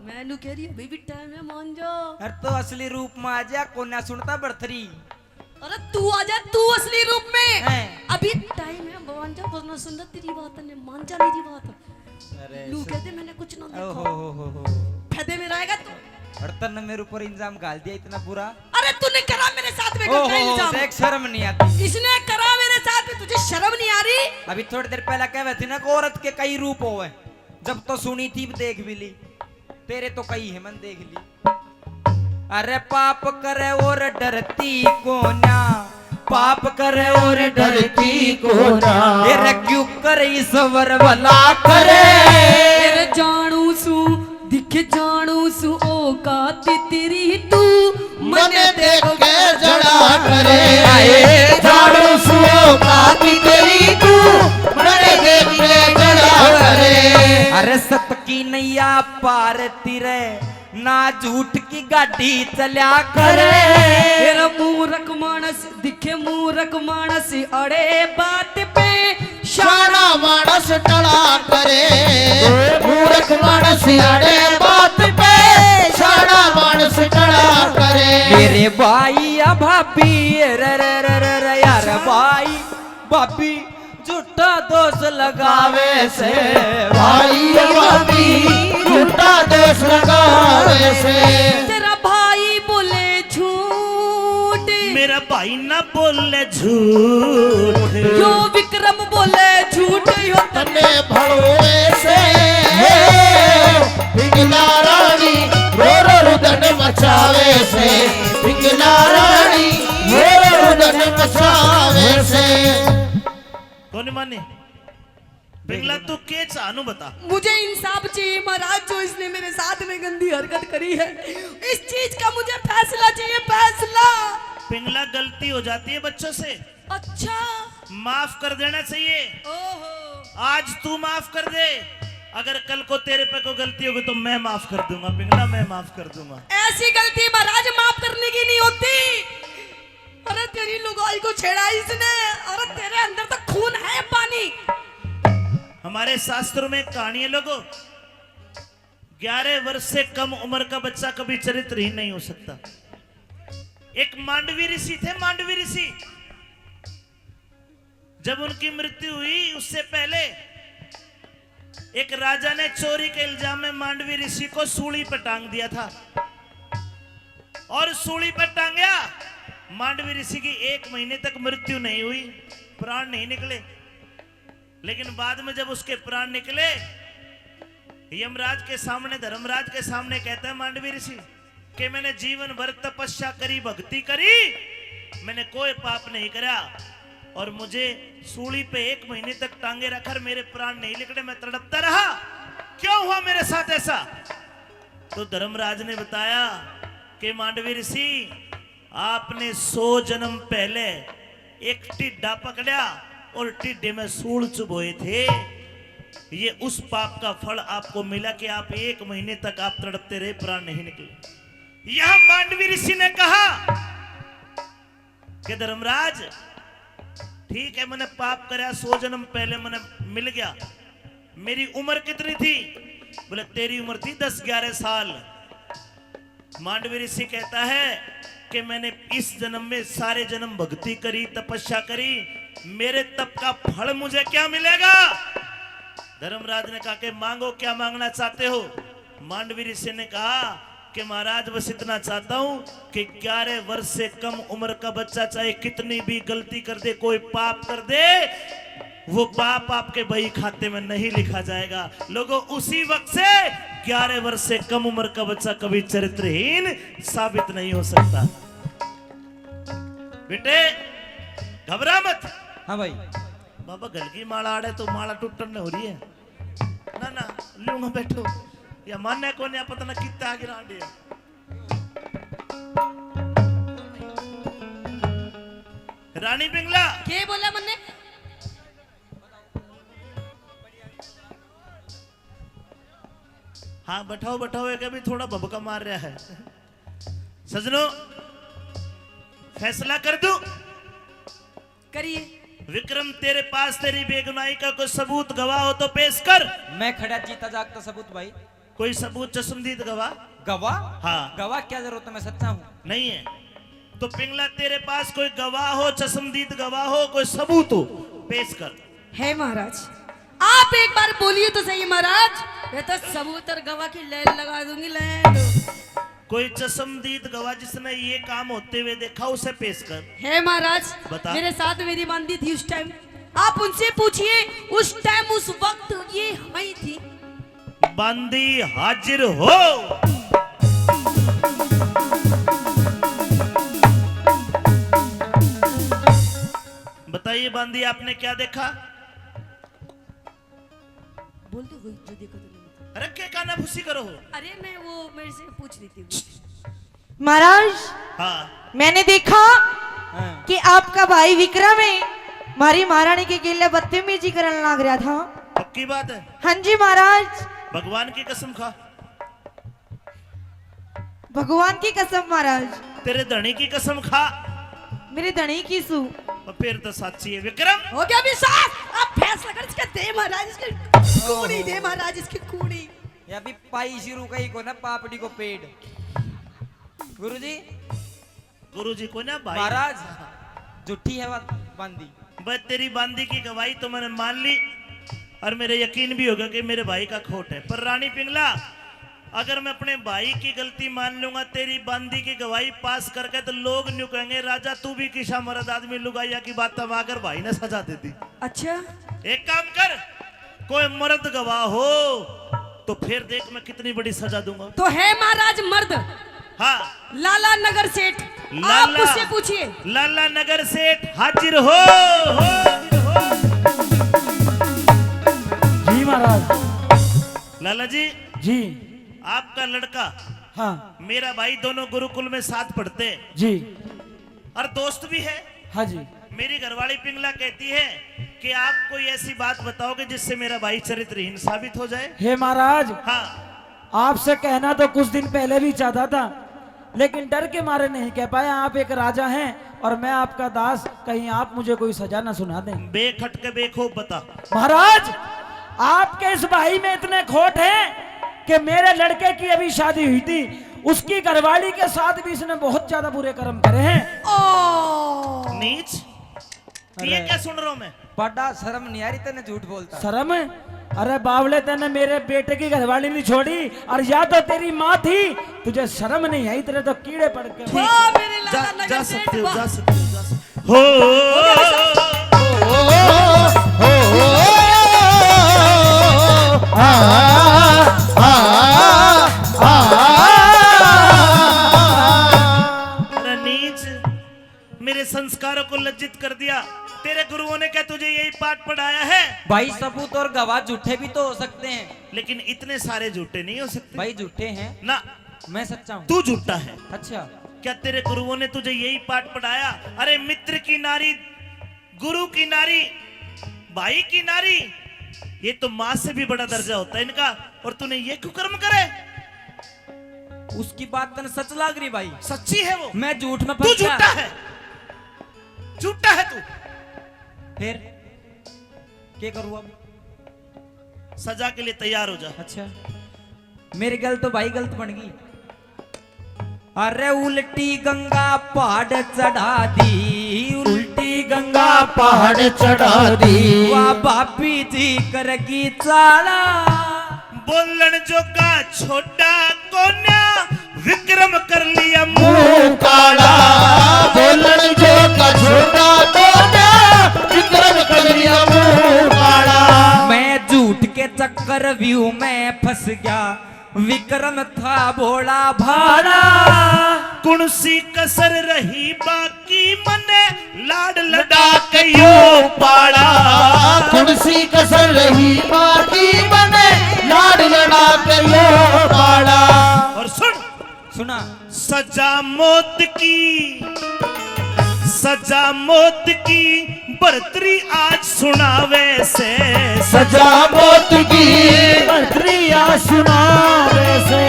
Speaker 4: मैनू कह रही है बेबी टाइम है, मान जा।
Speaker 3: अरे तो असली रूप में आ जा, कोन्या सुनता बर्थरी।
Speaker 4: अरे तू आ जा, तू असली रूप में।
Speaker 3: हैं।
Speaker 4: अभी टाइम है, मान जा, वरना सुंदर तेरी बात है, मान जा मेरी बात।
Speaker 3: अरे
Speaker 4: लू कहते मैंने कुछ ना
Speaker 3: ओहो
Speaker 4: देखा,
Speaker 3: हो हो।
Speaker 4: फायदे में रहेगा तू।
Speaker 3: और तन्ने मेरे ऊपर इंजाम गाल दिया इतना बुरा।
Speaker 4: अरे तूने करा मेरे साथ में
Speaker 3: ओहो
Speaker 4: गलत इल्जाम।
Speaker 3: देख शर्म नहीं आती।
Speaker 4: इसने करा मेरे साथ में, तुझे शर्म नहीं आ रही?
Speaker 3: अभी थोड़ी देर पहले कह थी ना कि औरत के कई रूप होवे, जब तो सुनी थी देख भी ली, तेरे तो कई है मन देख ली। अरे पाप करे और डरती कोन्या, पाप करे और डरती कोन्या, ये क्यों करे ईश्वर भला करे।
Speaker 4: तेरे जानू सू दिख जानू सू ओ काती तेरी तू
Speaker 2: मन देख के जड़ा करे, जानू सुओ काती तेरी तू मन देख के जड़ा करे।
Speaker 3: अरे सत की नैया पार तिरे, ना झूठ की गाड़ी चल्या करे।
Speaker 4: तेरा मूर्ख मानस दिखे मूर्ख मानस, अड़े बात पे
Speaker 2: शाना मानस टला करे, मूर्ख मानस अड़े बात पे शाना मानस टला करे।
Speaker 3: मेरे भाई या भाभी, रे रे रे रे रे यार भाई भाभी झूठा दोष लगावे से,
Speaker 2: भाई भाभी झूठा दोष लगावे से।
Speaker 4: तेरा भाई बोले झूठ,
Speaker 1: मेरा भाई ना बोले झूठ,
Speaker 4: यो विक्रम बोले झूठ, यो
Speaker 2: तने भड़ोए से पिंगला रानी रो रो रुदन मचावे से, पिंगला रानी रो रो रुदन मचावे से।
Speaker 1: कौन माने? पिंगला तू के चाहनु बता।
Speaker 4: मुझे इंसाफ चाहिए महाराज, जो इसने मेरे साथ में गंदी हरकत करी है, इस चीज का मुझे फैसला चाहिए, फैसला।
Speaker 1: पिंगला गलती हो जाती है बच्चों से,
Speaker 4: अच्छा
Speaker 1: माफ कर देना चाहिए।
Speaker 4: ओहो
Speaker 1: आज तू माफ कर दे, अगर कल को तेरे पे कोई गलती होगी तो मैं माफ कर दूंगा पिंगला, मैं माफ कर दूंगा।
Speaker 4: ऐसी गलती महाराज माफ करने की नहीं होती। अरे तेरी लुगाई को छेड़ा इसने, अरे तेरे अंदर तो खून है पानी।
Speaker 1: हमारे शास्त्रों में कहानी है लोगों, 11 वर्ष से कम उम्र का बच्चा कभी चरित्रहीन नहीं हो सकता। एक मांडवी ऋषि थे, मांडवी ऋषि। जब उनकी मृत्यु हुई उससे पहले एक राजा ने चोरी के इल्जाम में मांडवी ऋषि को सूली पर टांग दिया था, और सूली पर टांगया। मांडवी ऋषि की 1 महीने तक मृत्यु नहीं हुई, प्राण नहीं निकले। लेकिन बाद में जब उसके प्राण निकले, यमराज के सामने, धर्मराज के सामने कहता है मांडवी ऋषि कि मैंने जीवन भर तपस्या करी, भक्ति करी, मैंने कोई पाप नहीं करा, और मुझे सूली पे 1 महीने तक टांगे रखकर मेरे प्राण नहीं निकले, मैं तड़पता रहा, क्यों हुआ मेरे साथ ऐसा? तो धर्मराज ने बताया कि मांडवी ऋषि, आपने 100 जन्म पहले एक टिड्डा पकड़ा और टिड्डे में सूल चुभोए थे। ये उस पाप का फल आपको मिला कि आप 1 महीने तक आप तड़पते रहे, प्राण नहीं निकले। यह मांडवी ऋषि ने कहा कि धर्मराज, ठीक है, मैंने पाप करा, 100 जन्म पहले मैंने मिल गया। मेरी उम्र कितनी थी? बोले तेरी उम्र थी 10-11 साल। मांडवी ऋषि कहता है कि मैंने इस जन्म में सारे जन्म भक्ति करी, तपस्या करी, मेरे तप का फल मुझे क्या मिलेगा? धर्मराज ने कहा कि मांगो, क्या मांगना चाहते हो? मांडवी ऋषि ने कहा कि महाराज बस इतना चाहता हूं कि 11 वर्ष से कम उम्र का बच्चा चाहे कितनी भी गलती कर दे, कोई पाप कर दे, वो पाप आपके बही खाते में नहीं लिखा जाएगा। लोगों, उसी वक्त से 11 वर्ष से कम उम्र का बच्चा कभी चरित्रहीन साबित नहीं हो सकता। बेटे घबरा मत।
Speaker 3: हाँ भाई।
Speaker 1: बाबा गल की माला आड़े तो माला टूटन हो रही है ना, ना लूंगा, बैठो, या मान्य को नहीं पता ना कितना आगे रांडे। रानी पिंगला
Speaker 4: क्या बोला मैंने?
Speaker 1: हाँ बैठाओ बैठाओ, एक अभी थोड़ा भभका मार रहा है। सजनों, फैसला कर दूं?
Speaker 4: करिए।
Speaker 1: विक्रम, तेरे पास तेरी बेगुनाही का कोई सबूत गवाह हो तो पेश कर।
Speaker 3: मैं खड़ा जीता जागता सबूत भाई।
Speaker 1: कोई सबूत चश्मदीद गवाह?
Speaker 3: गवाह?
Speaker 1: हाँ।
Speaker 3: गवाह क्या जरूरत है, मैं सच्चा हूँ।
Speaker 1: नहीं है तो पिंगला, तेरे पास कोई गवाह हो, चश्मदीद गवाह हो, कोई सबूत हो, पेश कर।
Speaker 4: है महाराज, आप एक बार बोलिए तो सही महाराज, मैं तो सबूत और गवाह की लाइन लगा दूंगी, लाइन।
Speaker 1: कोई चश्मदीद गवाह जिसने ये काम होते हुए देखा, उसे पेश कर।
Speaker 4: है महाराज,
Speaker 1: बता।
Speaker 4: मेरे साथ मेरी बांदी थी उस टाइम, आप उनसे पूछिए, उस टाइम उस वक्त ये वही थी।
Speaker 1: बांदी हाजिर हो। बताइए बांदी, आपने क्या देखा?
Speaker 4: बोल दो वही जो देखा तुमने।
Speaker 1: अरे क्या काना भूसी करो हो?
Speaker 4: अरे मैं वो मेरे से पूछ रही थी।
Speaker 6: महाराज,
Speaker 1: हाँ,
Speaker 6: मैंने देखा
Speaker 3: हाँ।
Speaker 6: कि आपका भाई विक्रम है हमारी महारानी के गिले बदतमीजी करने लग रहा था।
Speaker 1: पक्की बात है?
Speaker 6: हाँ जी महाराज,
Speaker 1: भगवान की कसम खा।
Speaker 6: भगवान की कसम महाराज,
Speaker 1: तेरे धनी की कसम खा।
Speaker 6: मेरे धनी की सू।
Speaker 1: और फिर तो साची है। विक्रम,
Speaker 4: हो गया विश्वास? आप फैसला कर, इसका दे महाराज, इसकी कूड़ी दे महाराज, इसकी कूड़ी।
Speaker 3: ये अभी पाई शुरू कही को ना, पापड़ी को पेड़। गुरुजी,
Speaker 1: गुरुजी को ना भाई।
Speaker 3: महाराज झूठी है बात बांदी।
Speaker 1: भाई तेरी बांदी की गवाही तो मैंने मान ली, और मेरे यकीन भी होगा कि मेरे भाई का खोट है। पर रानी पिंगला, अगर मैं अपने भाई की गलती मान लूंगा, तेरी बांदी की गवाही पास करके, तो लोग न्यू कहेंगे, राजा तू भी किसा मर्द आदमी लुगाइया की बात तमाकर भाई ने सजा दे दी।
Speaker 4: अच्छा,
Speaker 1: एक काम कर, कोई मर्द गवाह हो तो फिर देख मैं कितनी बड़ी सजा दूंगा।
Speaker 4: तो है महाराज मर्द,
Speaker 1: हाँ,
Speaker 4: लाला नगर सेठ, आप
Speaker 1: लाला।
Speaker 4: उससे पूछिए।
Speaker 1: लाला नगर सेठ हाजिर हो।
Speaker 2: जी महाराज।
Speaker 1: लाला जी,
Speaker 2: जी।
Speaker 1: आपका लड़का
Speaker 2: हाँ
Speaker 1: मेरा भाई, दोनों गुरुकुल में साथ पढ़ते हैं
Speaker 2: जी।
Speaker 1: और दोस्त भी है।
Speaker 2: हाँ जी।
Speaker 1: मेरी घरवाली पिंगला कहती है कि आप कोई ऐसी बात बताओगे जिससे मेरा भाई चरित्रहीन साबित हो जाए।
Speaker 7: हे महाराज,
Speaker 1: हाँ,
Speaker 7: आपसे कहना तो कुछ दिन पहले भी चाहता था, लेकिन डर के मारे नहीं कह पाया। आप एक राजा हैं और मैं आपका दास, कहीं आप मुझे कोई सजा ना सुना दें।
Speaker 1: बेखट के बेखूब बता।
Speaker 7: महाराज, आपके इस भाई में इतने खोट हैं कि मेरे लड़के की अभी शादी हुई थी, उसकी घरवाली के साथ भी इसने बहुत ज्यादा बुरे कर्म करे हैं।
Speaker 1: नीच, ये क्या सुन रहा हूं मैं?
Speaker 3: बड़ा शर्म नहीं आ रही तेने झूठ बोलता।
Speaker 7: शर्म है? अरे बावले, तेने मेरे बेटे की घरवाली नहीं छोड़ी, और या तो तेरी माँ थी, तुझे शर्म नहीं आई, तेरे तो कीड़े पड़ के।
Speaker 4: वाह मेरे
Speaker 1: जा,
Speaker 4: लाला
Speaker 1: जा
Speaker 4: नगर
Speaker 1: सकते
Speaker 4: सेठ,
Speaker 1: हो,
Speaker 4: वाह।
Speaker 1: जा सकते हो, जा सकते हो। अरे नीच, मेरे संस्कारों को लज्जित कर दिया। तेरे गुरुओं ने क्या तुझे यही पाठ पढ़ाया है?
Speaker 3: भाई सबूत और गवाह झूठे भी तो हो सकते हैं।
Speaker 1: लेकिन इतने सारे झूठे नहीं हो सकते।
Speaker 3: भाई झूठे हैं,
Speaker 1: ना,
Speaker 3: मैं सच्चा हूँ।
Speaker 1: तू झूठा है।
Speaker 3: अच्छा,
Speaker 1: क्या तेरे गुरुओं ने तुझे यही पाठ पढ़ाया? अरे मित्र की नारी, गुरु की नारी, भाई की नारी, ये तो मां से भी बड़ा दर्जा होता है इनका, और तूने ये कुकर्म करे?
Speaker 3: उसकी बात तने सच लाग रही भाई?
Speaker 1: सच्ची है वो।
Speaker 3: मैं झूठ में
Speaker 1: तू
Speaker 3: फंस गया।
Speaker 1: झूठा है, झूठा है तू।
Speaker 3: फिर क्या करूँ अब?
Speaker 1: सजा के लिए तैयार हो जा।
Speaker 3: अच्छा, मेरी गलत तो भाई गलत बन गई। अरे उल्टी गंगा पहाड़ चढ़ा दी, उल्टी गंगा
Speaker 2: पहाड़ चढ़ा दी,
Speaker 3: वाह भाभी जी करगी चाला।
Speaker 1: बोलन जोगा छोटा कोन्या, विक्रम कर लिया मुंह
Speaker 2: मुंह काला, बोलन जो का छोटा तोड़ा, विक्रम कर लिया मुंह काला।
Speaker 3: मैं झूठ के चक्कर व्यू में फंस गया, विक्रम था भोला भाला।
Speaker 1: कुणसी कसर रही बाकी, मने लाड लड़ा के यो पाड़ा।
Speaker 2: कुर्सी कसर रही बाकी, बने लाड लड़ा के लो पाड़ा।
Speaker 1: और सुन,
Speaker 3: सुना?
Speaker 1: सजा मौत की, सजा मौत की बरतरी आज सुनावे से।
Speaker 2: सजा मौत की
Speaker 7: बर्तरिया सुनावे से,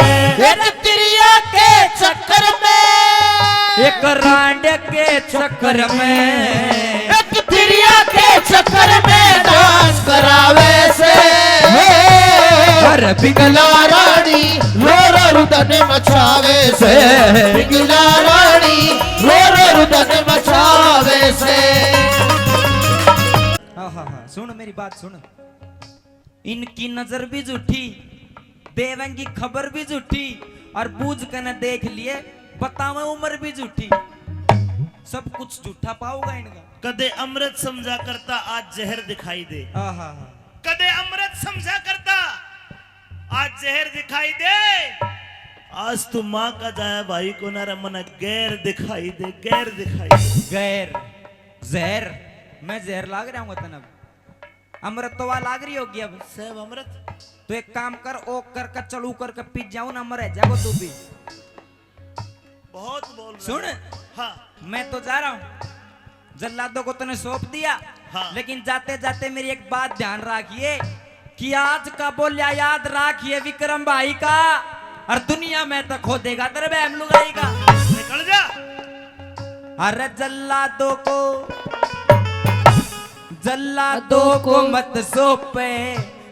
Speaker 2: तिरिया के चक्कर में,
Speaker 3: एक रांड के चक्कर में,
Speaker 2: एक तिरिया के चक्कर में डांस करावे से। हर पिघला रानी रो रो रुदन मचावे से, पिघला रानी रो रो रुदन मचावे से।
Speaker 3: हाँ, सुन मेरी बात सुन। इनकी नजर भी झूठी, देवन की खबर भी झूठी, और बूझ कर न देख लिए बतावे उम्र भी झूठी। सब कुछ झूठा पाओगा इनका।
Speaker 1: कदे अमृत समझा करता, आज जहर दिखाई दे। कदे अमृत समझा करता, आज जहर दिखाई दे। आज तू माँ का जाया भाई को ना रमना, गैर दिखाई दे, गैर दिखाई दे।
Speaker 3: गैर जहर, मैं जहर लाग रहा हूँ तनब। अमृत तो वहाँ लाग रही होगी अब।
Speaker 1: सब अमृत।
Speaker 3: तो एक काम कर, ओ कर कर चलू कर के पी जाऊं ना, मर जाओ तू भी।
Speaker 1: बहुत बोल रहा
Speaker 3: सुन,
Speaker 1: है। हाँ,
Speaker 3: मैं तो जा रहा हूँ, जल्लादों को तूने सौंप दिया।
Speaker 1: हाँ।
Speaker 3: लेकिन जाते जाते मेरी एक बात ध्यान रखिए कि आज का बोलिया याद रखिए विक्रम भाई का, और दुनिया में तो खो देगा तेरे बहम लुगाई का।
Speaker 1: निकल जा।
Speaker 3: अरे जल्लादों को मत सौंपे,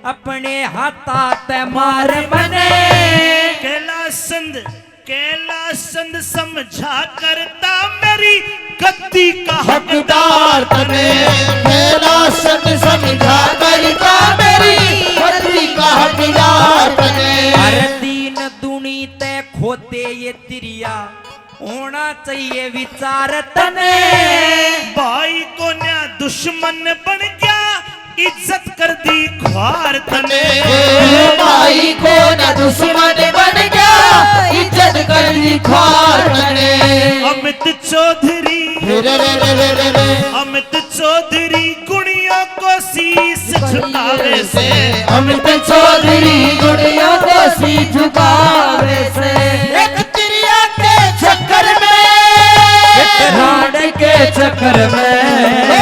Speaker 3: अपने हाथ मार बने।
Speaker 1: कैलासंद समझा करता, मेरी गद्दी का
Speaker 2: हकदार तने कैलासन समझा करता, मेरी गद्दी का हकदार तने।
Speaker 3: अरे दीन दुनी ते खोते ये तिरिया, होना चाहिए विचार तने।
Speaker 1: भाई को न्या दुश्मन बन गया, इज्जत कर दी ख्वार तने।
Speaker 2: भाई को न दुश्मन बन गया, इज्जत कर दी ख्वार तने।
Speaker 1: अमित चौधरी, अमित चौधरी गुड़ियों को शीश झुकावे से।
Speaker 2: अमित चौधरी गुड़ियों को शीश झुकावे से। एक तिरिया के चक्कर में, एक राड के चक्कर में,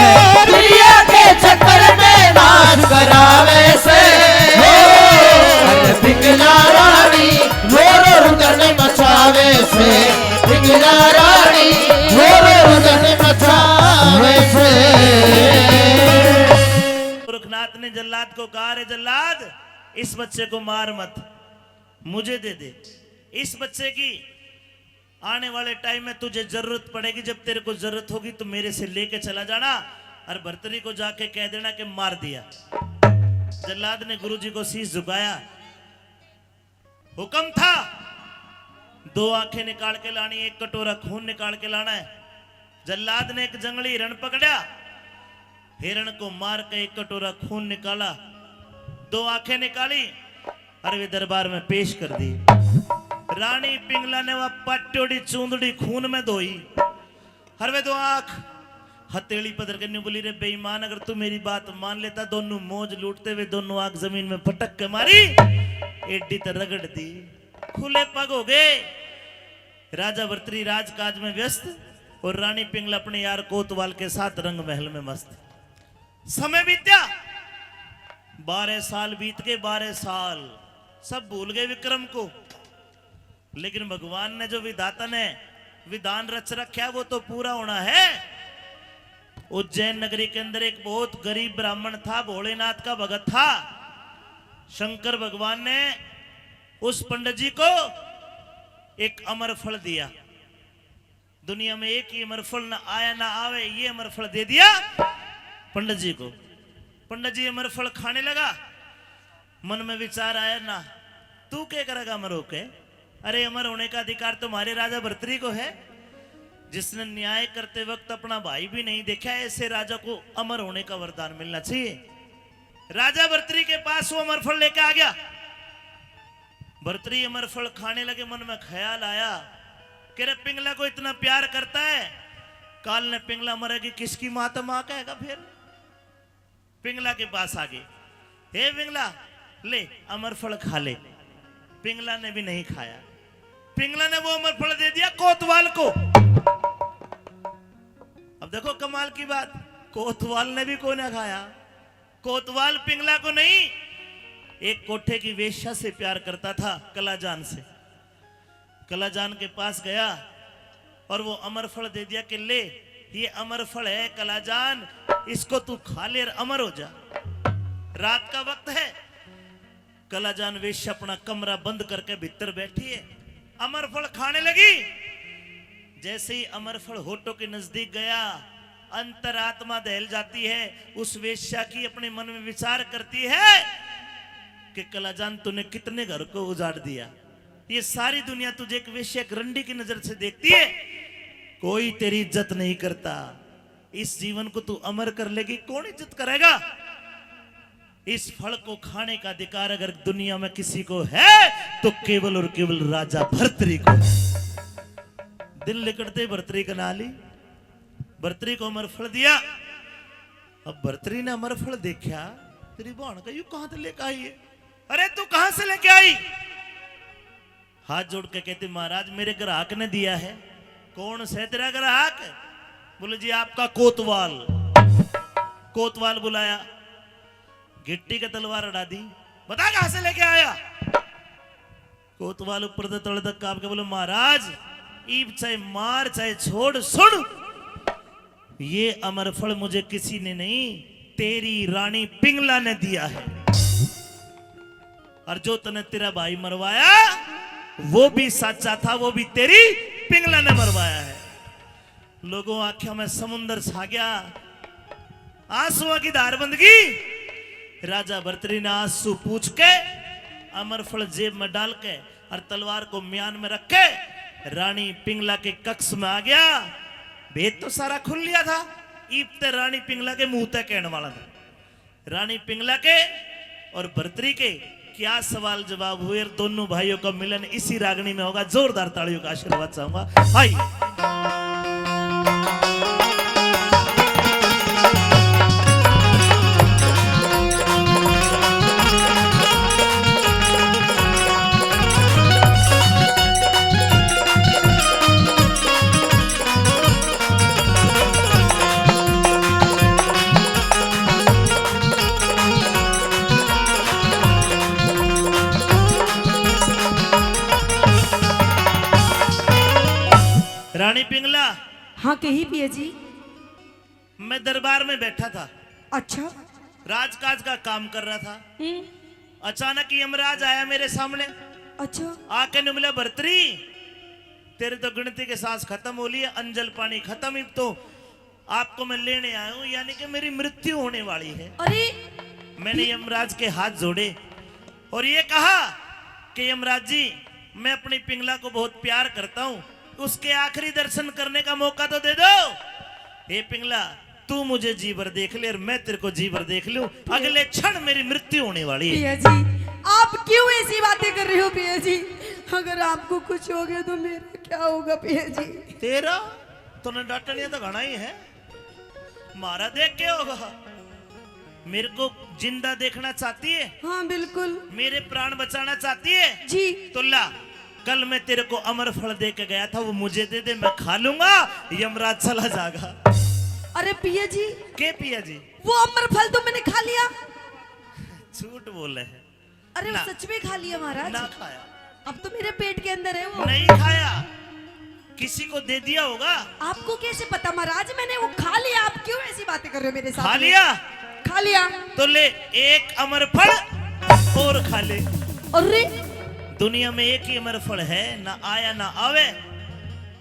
Speaker 2: बचावे से।
Speaker 1: गोरखनाथ ने जल्लाद को कहा, रे जल्लाद इस बच्चे को मार मत, मुझे दे दे। इस बच्चे की आने वाले टाइम में तुझे जरूरत पड़ेगी, जब तेरे को जरूरत होगी तो मेरे से लेके चला जाना, और भर्तरी को जाके कह देना कि मार दिया। जल्लाद ने गुरुजी को शीश झुकाया। हुक्म था 2 आंखें निकाल के लानी, 1 कटोरा खून निकाल के लाना है। जल्लाद ने एक जंगली हिरण पकड़ा, हिरण को मार के 1 कटोरा खून निकाला, 2 आंखें निकाली और वे दरबार में पेश कर दी। रानी पिंगला ने वह पट्टोड़ी चूंदड़ी खून में धोई, हर वे 2 आंख हथेली पकड़ के बोली, रे बेईमान अगर तू मेरी बात मान लेता, दोनों मौज लूटते हुए 2 आंख जमीन में पटक के मारी, एडी तो रगड़ दी, खुले पग हो गए। राजा भर्तरी राजकाज में व्यस्त और रानी पिंगला अपने यार कोतवाल के साथ रंग महल में मस्त। समय बीत्या, 12 साल बीत गए, 12 साल सब भूल गए विक्रम को, लेकिन भगवान ने जो विधाता ने विधान रच रखा वो तो पूरा होना है। उज्जैन नगरी के अंदर एक बहुत गरीब ब्राह्मण था, भोलेनाथ का भगत था। शंकर भगवान ने उस पंडित जी को एक अमर फल दिया। दुनिया में एक ही अमर फल ना आया ना आवे, ये अमर फल दे दिया पंडित जी को। पंडित जी अमर फल खाने लगा, मन में विचार आया, ना तू क्या करेगा अमर होके? अरे अमर होने का अधिकार तुम्हारे राजा भर्तरी को है, जिसने न्याय करते वक्त अपना भाई भी नहीं देखा, ऐसे राजा को अमर होने का वरदान मिलना चाहिए। राजा भर्तरी के पास वो अमर फल लेके आ गया। भर्तरी अमर फल खाने लगे, मन में ख्याल आया कि रे पिंगला को इतना प्यार करता है, काल ने पिंगला मरेगी किसकी माँ तो माँ कहेगा। फिर पिंगला के पास आ गए, हे पिंगला ले अमर फल खा ले। पिंगला ने भी नहीं खाया, पिंगला ने वो अमर फल दे दिया कोतवाल को। अब देखो कमाल की बात, कोतवाल ने भी कोई ना खाया। कोतवाल पिंगला को नहीं, एक कोठे की वेश्या से प्यार करता था, कलाजान से। कलाजान के पास गया और वो अमर फल दे दिया कि ले ये अमर फल है कलाजान, इसको तू खा ले और अमर हो जा। रात का वक्त है, कलाजान वेश्या अपना कमरा बंद करके भीतर बैठी है, अमर फल खाने लगी। जैसे ही अमर फल होठों के नजदीक गया, अंतरात्मा दहल जाती है। उस वेश्या की अपने मन में विचार करती है कि कलाजान तूने कितने घर को उजाड़ दिया, ये सारी दुनिया तुझे एक वेश्या एक रंडी की नजर से देखती है, कोई तेरी इज्जत नहीं करता। इस जीवन को तू अमर कर लेगी, कौन इज्जत करेगा? इस फल को खाने का अधिकार अगर दुनिया में किसी को है तो केवल और केवल राजा भर्तरी को। दिल लिकड़ते भर्तरी का नाली, भर्तरी को अमर फल दिया। अब भर्तरी ने अमर फल देखा, तेरी बहन का यू कहां से लेकर आई है? अरे तू कहां से लेके आई? हाथ जोड़ के कहती, महाराज मेरे ग्राहक ने दिया है। कौन से तेरा ग्राहक? बोले जी आपका कोतवाल। कोतवाल बुलाया, गिट्टी का तलवार अड़ा दी, बता कहां से लेके आया? कोतवाल ऊपर से तड़ तक कांप के बोले, महाराज ईब चाहे मार चाहे छोड़, सुन ये अमर फल मुझे किसी ने नहीं, तेरी रानी पिंगला ने दिया है, और जो तने तेरा भाई मरवाया वो भी सच्चा था, वो भी तेरी पिंगला ने मरवाया है। लोगों आंखों में समुंदर छा गया, आंसुओं की धार बंद की। राजा भर्तरी ने आंसू पूछ के अमर फल जेब में डाल के और तलवार को म्यान में रख के रानी पिंगला के कक्ष में आ गया। भेद तो सारा खुल लिया था, ईबते रानी पिंगला के मुंह तक कहने वाला था। रानी पिंगला के और भर्तरी के क्या सवाल जवाब हुए, दोनों भाइयों का मिलन इसी रागनी में होगा। जोरदार तालियों का आशीर्वाद चाहूंगा। हाय रानी पिंगला,
Speaker 4: हाँ कही पिया जी।
Speaker 1: मैं दरबार में बैठा था,
Speaker 4: अच्छा।
Speaker 1: राजकाज का काम कर रहा था।
Speaker 4: हम्म,
Speaker 1: अचानक यमराज आया मेरे सामने,
Speaker 4: अच्छा।
Speaker 1: आके ने बोला भर्तरी तेरे तो गिनती के सांस खत्म हो ली है, अंजल पानी खत्म, ही तो आपको मैं लेने आया हूं, यानी कि मेरी मृत्यु होने वाली है।
Speaker 4: अरे
Speaker 1: मैंने यमराज के हाथ जोड़े और ये कहा कि यमराज जी मैं अपनी पिंगला को बहुत प्यार करता हूं, उसके आखिरी दर्शन करने का मौका तो दे दो। हे पिंगला तू मुझे जी भर देख ले और मैं तेरे को जी भर देख लूं, अगले क्षण मेरी मृत्यु होने वाली है।
Speaker 4: पिया जी आप क्यों ऐसी बातें कर रहे हो पिया जी? अगर आपको कुछ हो गया तो मेरा क्या होगा पिया जी?
Speaker 1: तेरा तूने डांटनिया तो घना ही है, मारा देख के होगा। मेरे को जिंदा देखना चाहती है,
Speaker 4: हाँ बिल्कुल
Speaker 1: मेरे प्राण बचाना चाहती है
Speaker 4: जी।
Speaker 1: तो ला, कल मैं तेरे को अमर फल दे के गया था, वो मुझे दे दे, मैं खा लूंगा, यमराज चला जाएगा।
Speaker 4: अरे पिया जी
Speaker 1: के पिया जी
Speaker 4: वो अमर फल तो मैंने खा लिया।
Speaker 1: झूठ बोले है,
Speaker 4: अरे
Speaker 1: ना।
Speaker 4: वो सच में खा लिया महाराज?
Speaker 1: ना खाया,
Speaker 4: अब तो मेरे पेट के अंदर है वो।
Speaker 1: नहीं खाया, किसी को दे दिया होगा।
Speaker 4: आपको कैसे पता महाराज? मैंने वो खा लिया, आप क्यों ऐसी बातें कर रहे हो मेरे साथ?
Speaker 1: खा लिया
Speaker 4: खा लिया।
Speaker 1: तो ले एक अमर फल और खा ले।
Speaker 4: अरे
Speaker 1: दुनिया में एक ही अमर फल है, ना आया ना आवे।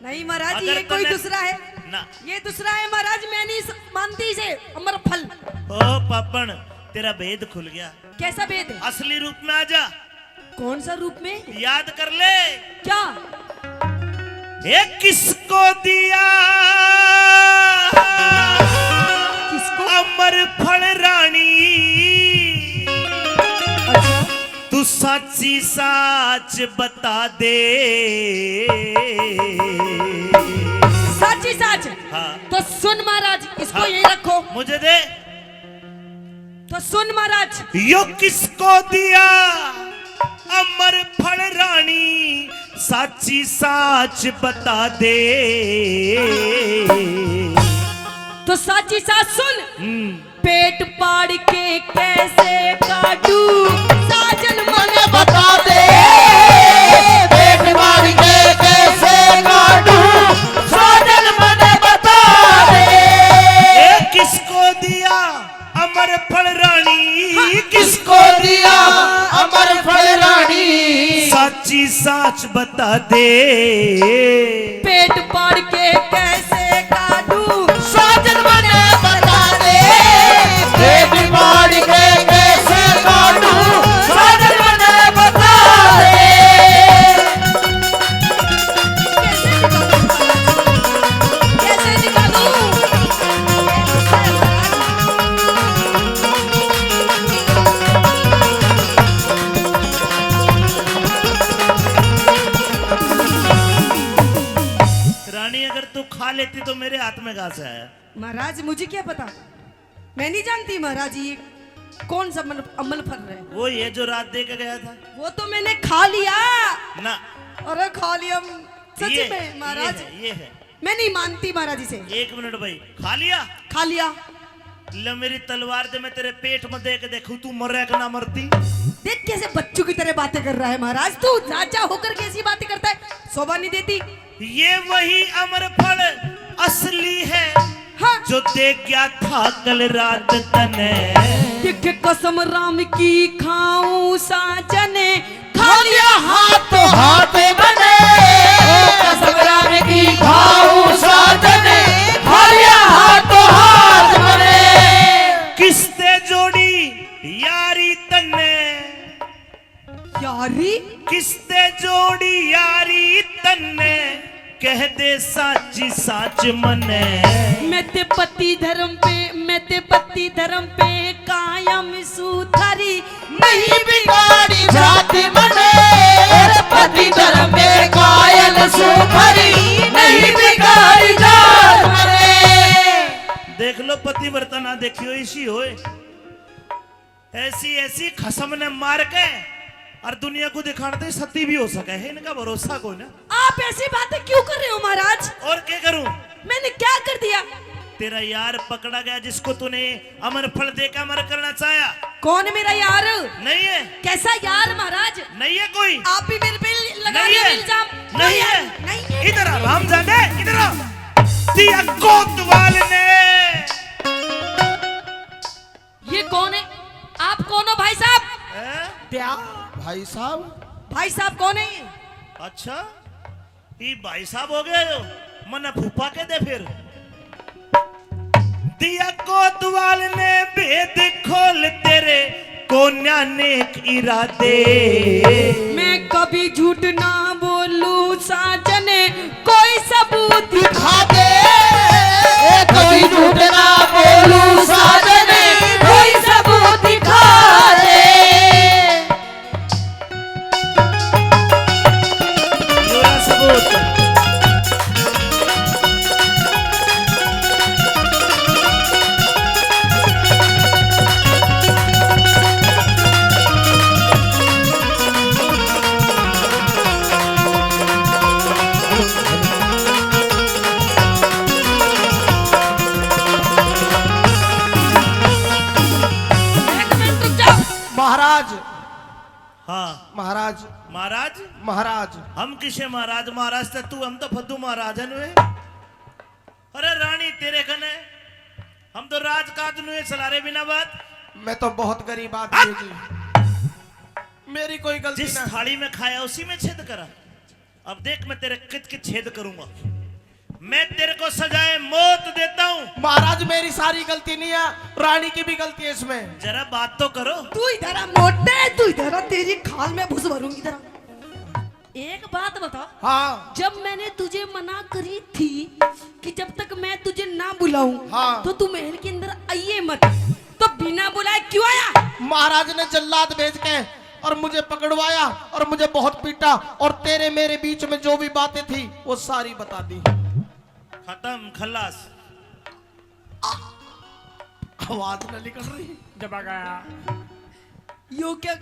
Speaker 4: नहीं महाराज
Speaker 1: अगर
Speaker 4: ये कोई
Speaker 1: तूने-
Speaker 4: दूसरा है,
Speaker 1: ना
Speaker 4: ये दूसरा है महाराज, मैं नहीं मानती इसे अमर फल।
Speaker 1: ओ पापन तेरा भेद खुल गया,
Speaker 4: कैसा भेद?
Speaker 1: असली रूप में आ जा,
Speaker 4: कौन सा रूप में?
Speaker 1: याद कर ले।
Speaker 4: क्या?
Speaker 1: ये किसको दिया
Speaker 4: किसको?
Speaker 1: अमर फल रानी,
Speaker 4: अच्छा
Speaker 1: तू साची साच बता दे।
Speaker 4: साची साच।
Speaker 1: हाँ
Speaker 4: तो सुन महाराज इसको
Speaker 1: हाँ।
Speaker 4: यही रखो।
Speaker 1: मुझे दे।
Speaker 4: तो सुन महाराज
Speaker 1: यो किसको दिया अमर फल रानी, साची साच बता दे।
Speaker 4: तो साची साच सुन।
Speaker 1: हम्म,
Speaker 4: पेट पाड़ के कैसे काटू साजन मन
Speaker 2: बता दे, पेट मार के कैसे काटूं, साजन मने बता दे।
Speaker 1: ये किसको दिया अमर फल रानी,
Speaker 2: किसको दिया अमर फल रानी,
Speaker 1: साची साच बता दे।
Speaker 4: पेट पाड़ के कैसे काटू
Speaker 2: साजन मने बता दे, पेट मार के कैसे काटूं, साजन मने बता दे।
Speaker 4: कैसे निकालूं?
Speaker 1: रानी अगर तू खा लेती तो मेरे हाथ में घास आया।
Speaker 4: महाराज मुझे क्या पता, मैं नहीं जानती महाराज ये कौन सा अमल फल रहा है।
Speaker 1: वो ये जो रात दे के गया था
Speaker 4: वो तो मैंने खा लिया।
Speaker 1: ना,
Speaker 4: अरे खा लिया सच
Speaker 1: ये
Speaker 4: में महाराज।
Speaker 1: ये है।
Speaker 4: मैं नहीं मानती महाराज इसे।
Speaker 1: एक मिनट भाई, खा लिया?
Speaker 4: खा लिया।
Speaker 1: ले मेरी तलवार दे, मैं तेरे पेट में दे के देखूं तू मर रहा कि ना मरती।
Speaker 4: देख कैसे बच्चों की तरह बातें कर रहा है महाराज। तू राजा होकर कैसी बातें करता है, शोभा नहीं देती।
Speaker 1: ये वही अमर फल असली है
Speaker 4: हाँ।
Speaker 1: जो दे गया था कल रात तने।
Speaker 4: देख कसम राम की खाऊं साजने,
Speaker 2: खा लिया हाथ तो हाथ बने, कसम राम की खाऊं साजने, खा लिया हाथ तो हाथ बने।
Speaker 1: किसते जोड़ी यारी तने,
Speaker 4: यारी
Speaker 1: किसते जोड़ी यारी तने, कह दे साची साच मने।
Speaker 4: मैं ते पति धर्म पे कायम सुथरी,
Speaker 2: नहीं बिगाड़ी जाति मने, पति धर्म में कायल सुखरी, नहीं बिगाड़ी जात मने।
Speaker 1: देख लो पतिव्रता ना देखियो इसी होए, ऐसी ऐसी खसम ने मार के और दुनिया को दिखाने तो सती भी हो सके है, इनका भरोसा कोई ना।
Speaker 4: आप ऐसी बातें क्यों कर रहे हो महाराज?
Speaker 1: और क्या करूं?
Speaker 4: मैंने क्या कर दिया?
Speaker 1: तेरा यार पकड़ा गया जिसको तूने अमर फल देकर अमर करना चाहा।
Speaker 4: कौन मेरा यार?
Speaker 1: नहीं है,
Speaker 4: कैसा यार महाराज?
Speaker 1: नहीं है कोई,
Speaker 4: आप भी मेरे पे लगा
Speaker 1: नहीं
Speaker 4: रहे हो
Speaker 1: है,
Speaker 4: इल्जाम।
Speaker 1: नहीं है।
Speaker 4: नहीं है।
Speaker 1: इधर आ राम जाने, इधर आ। दिया कोतवाल ने
Speaker 4: कौन है? आप कौन हो भाई साहब?
Speaker 1: हैं?
Speaker 7: क्या
Speaker 2: भाई साहब
Speaker 4: भाई साहब कौन है ये?
Speaker 1: अच्छा ये भाई साहब हो गए हो, मने फूफा के दे फिर। दिया कोतवाल ने भेद खोल तेरे कोन्या नेक इरादे।
Speaker 4: मैं कभी झूठ ना बोलूं साजन, कोई सबूत
Speaker 2: दिखा दे, कोई झूठ ना बोलूं साजन, कोई सबूत दिखा दे।
Speaker 1: जोरा सबूत।
Speaker 2: महाराज
Speaker 1: हाँ
Speaker 2: महाराज
Speaker 1: महाराज,
Speaker 2: महाराज
Speaker 1: हम किसे महाराज? महाराज तो तू, हम तो फद्दू महाराज है नुए। अरे रानी तेरे कने हम तो राजकाज नुए चला रहे बिना बात।
Speaker 2: मैं तो बहुत गरीब आदमी हूँ जी, मेरी कोई गलती
Speaker 1: जिस
Speaker 2: ना।
Speaker 1: थाली में खाया उसी में छेद करा। अब देख मैं तेरे कित कित छेद करूंगा। मैं तेरे को सजाए मौत देता हूँ।
Speaker 2: महाराज मेरी सारी गलती नहीं है, रानी की भी गलती है इसमें।
Speaker 1: जरा बात तो करो।
Speaker 4: तू इधर आ मोटे, तू इधर आ, तेरी खाल में घुस भरूंगी इधर। एक बात बता,
Speaker 2: हाँ
Speaker 4: जब मैंने तुझे मना करी थी कि जब तक मैं तुझे ना बुलाऊं
Speaker 2: हाँ।
Speaker 4: तो तू महल के अंदर आइए मत, तो बिना बुलाए क्यों आया?
Speaker 2: महाराज ने जल्लाद भेज के और मुझे पकड़वाया और मुझे बहुत पीटा, और तेरे मेरे बीच में जो भी बातें थी वो सारी बता दी।
Speaker 1: खत्म खल्लास।
Speaker 2: आवाज न निकल रही।
Speaker 7: जब आ गया
Speaker 4: यो क्या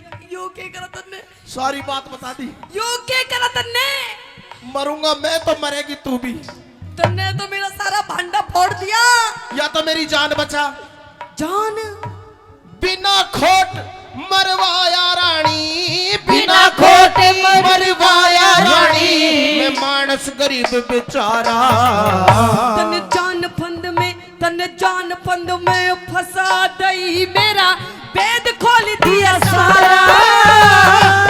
Speaker 4: करा तन्ने?
Speaker 2: सारी बात बता दी।
Speaker 4: यो क्या करा तन्ने?
Speaker 2: मरूंगा मैं तो मरेगी तू भी।
Speaker 4: तन्ने तो मेरा सारा भांडा फोड़ दिया।
Speaker 2: या तो मेरी जान बचा।
Speaker 4: जान
Speaker 2: बिना खोट मरवाया रानी, बिना खोट मरवाया रानी, मैं मानस गरीब बेचारा।
Speaker 4: तन जान फंद में फंसा दई, मेरा वेद खोल दिया सारा।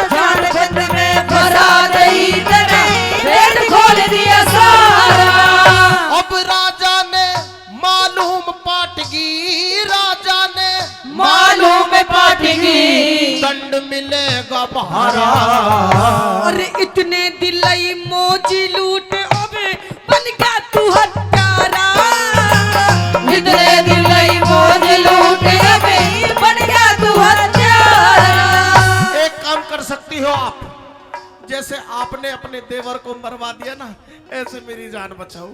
Speaker 6: जान बंद में फंसा दई, तेरे वेद खोल दिया सारा।
Speaker 2: अब राजा ने मालूम पाटगी, राजा ने
Speaker 6: मालूम पाटगी,
Speaker 2: दंड मिलेगा बहारा।
Speaker 4: अरे इतने दिलाई मौजी लूट, अबे बन गया तू हत्यारा।
Speaker 6: इतने दिल ही मौज लूटे, अबे बन गया तू हत्यारा।
Speaker 2: एक काम कर सकती हो आप, जैसे आपने अपने देवर को मरवा दिया ना, ऐसे मेरी जान बचाओ।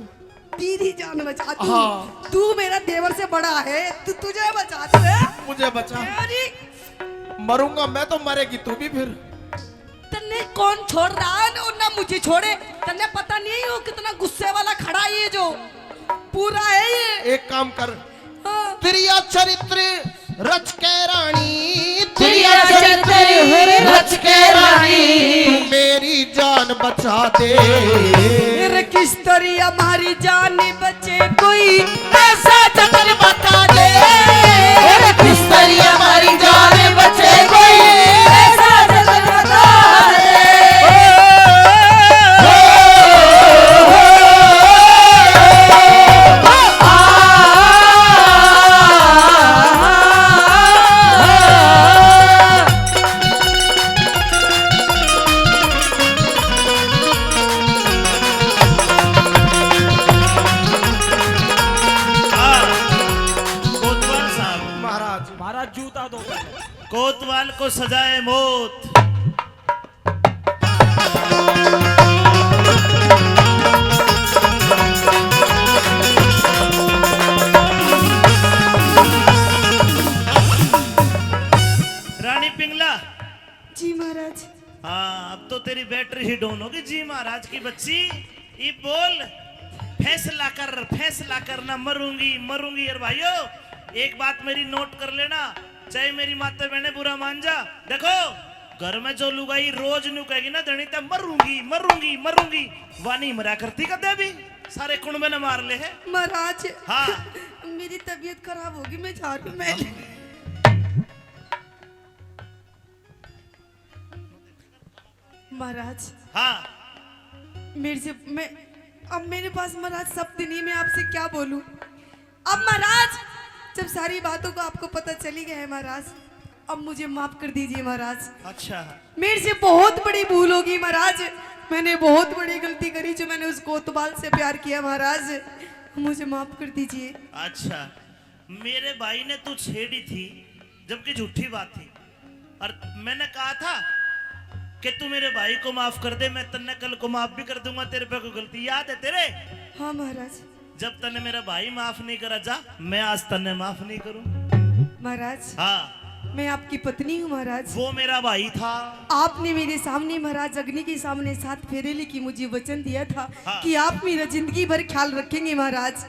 Speaker 4: तेरी जान बचा तू।
Speaker 2: हाँ।
Speaker 4: तू मेरा देवर से बड़ा है, तू तुझे बचा दे।
Speaker 2: मुझे बचा।
Speaker 4: अरे
Speaker 2: मरूंगा मैं तो मरेगी तू भी फिर।
Speaker 4: तन्ने कौन छोड़ रहा है और ना मुझे छोड़े? तन्ने पता नहीं हो कितना गुस्से वाला खड़ा है ये जो पूरा है ये।
Speaker 2: एक काम कर,
Speaker 4: हाँ।
Speaker 2: त्रिया चरित्र रच के रानी,
Speaker 6: त्रिया चरित्र रच के रानी,
Speaker 2: तू मेरी जान बचा दे।
Speaker 4: मेरे किस तरह हमारी जान बचे, कोई
Speaker 2: ऐसा जतन बता दे,
Speaker 6: किस तरह हमारी जान बचे, कोई ऐसा जतन बता दे।
Speaker 1: हाँ कोतवाल साहब,
Speaker 2: महाराज।
Speaker 7: महाराज जूता दो।
Speaker 1: कोतवाल को सजाए मौत। रानी पिंगला।
Speaker 4: जी महाराज।
Speaker 1: हाँ अब तो तेरी बैटरी ही डाउन होगी जी महाराज की बच्ची। ये बोल, फैसला कर ना मरूंगी मरूंगी। यार भाइयों एक बात मेरी नोट कर लेना, चाहे मेरी माता बहने बुरा मान जा। देखो घर में जो लुगाई रोज नु कहेगी ना धनीता मरूंगी मरूंगी मरूंगी, वानी मरा करती का देवी सारे कुंड में न मार ले है।
Speaker 4: महाराज
Speaker 1: हाँ
Speaker 4: मेरी तबीयत खराब होगी, मैं जा रही हूँ। मैं महाराज
Speaker 1: हाँ
Speaker 4: मेरे से मैं अब मेरे पास महाराज सब दिन ही मैं आपसे क्या बोलूं। अब महाराज जब सारी बातों को आपको पता चली गया है महाराज, अब मुझे माफ कर दीजिए महाराज।
Speaker 1: अच्छा
Speaker 4: मेरे से बहुत बड़ी भूल होगी महाराज, मैंने बहुत बड़ी गलती करी जो मैंने उस कोतवाल से प्यार किया महाराज, मुझे माफ कर दीजिए।
Speaker 1: अच्छा, मेरे भाई ने तू छेड़ी थी जबकि झूठी बात थी, और मैंने कहा था कि तू मेरे भाई को माफ कर दे, मैं तन्ने कल को माफ भी कर दूंगा, तेरे पे कोई गलती याद है तेरे?
Speaker 4: हाँ महाराज।
Speaker 1: जब तन्ने मेरा भाई माफ नहीं करा जा, मैं आज तन्ने माफ नहीं करूं।
Speaker 4: महाराज
Speaker 1: हाँ
Speaker 4: मैं आपकी पत्नी हूँ महाराज।
Speaker 1: वो मेरा भाई था।
Speaker 4: आपने मेरे सामने महाराज अग्नि के सामने 7 फेरे लेके मुझे वचन दिया था
Speaker 1: हाँ।
Speaker 4: कि आप मेरा जिंदगी भर ख्याल रखेंगे महाराज।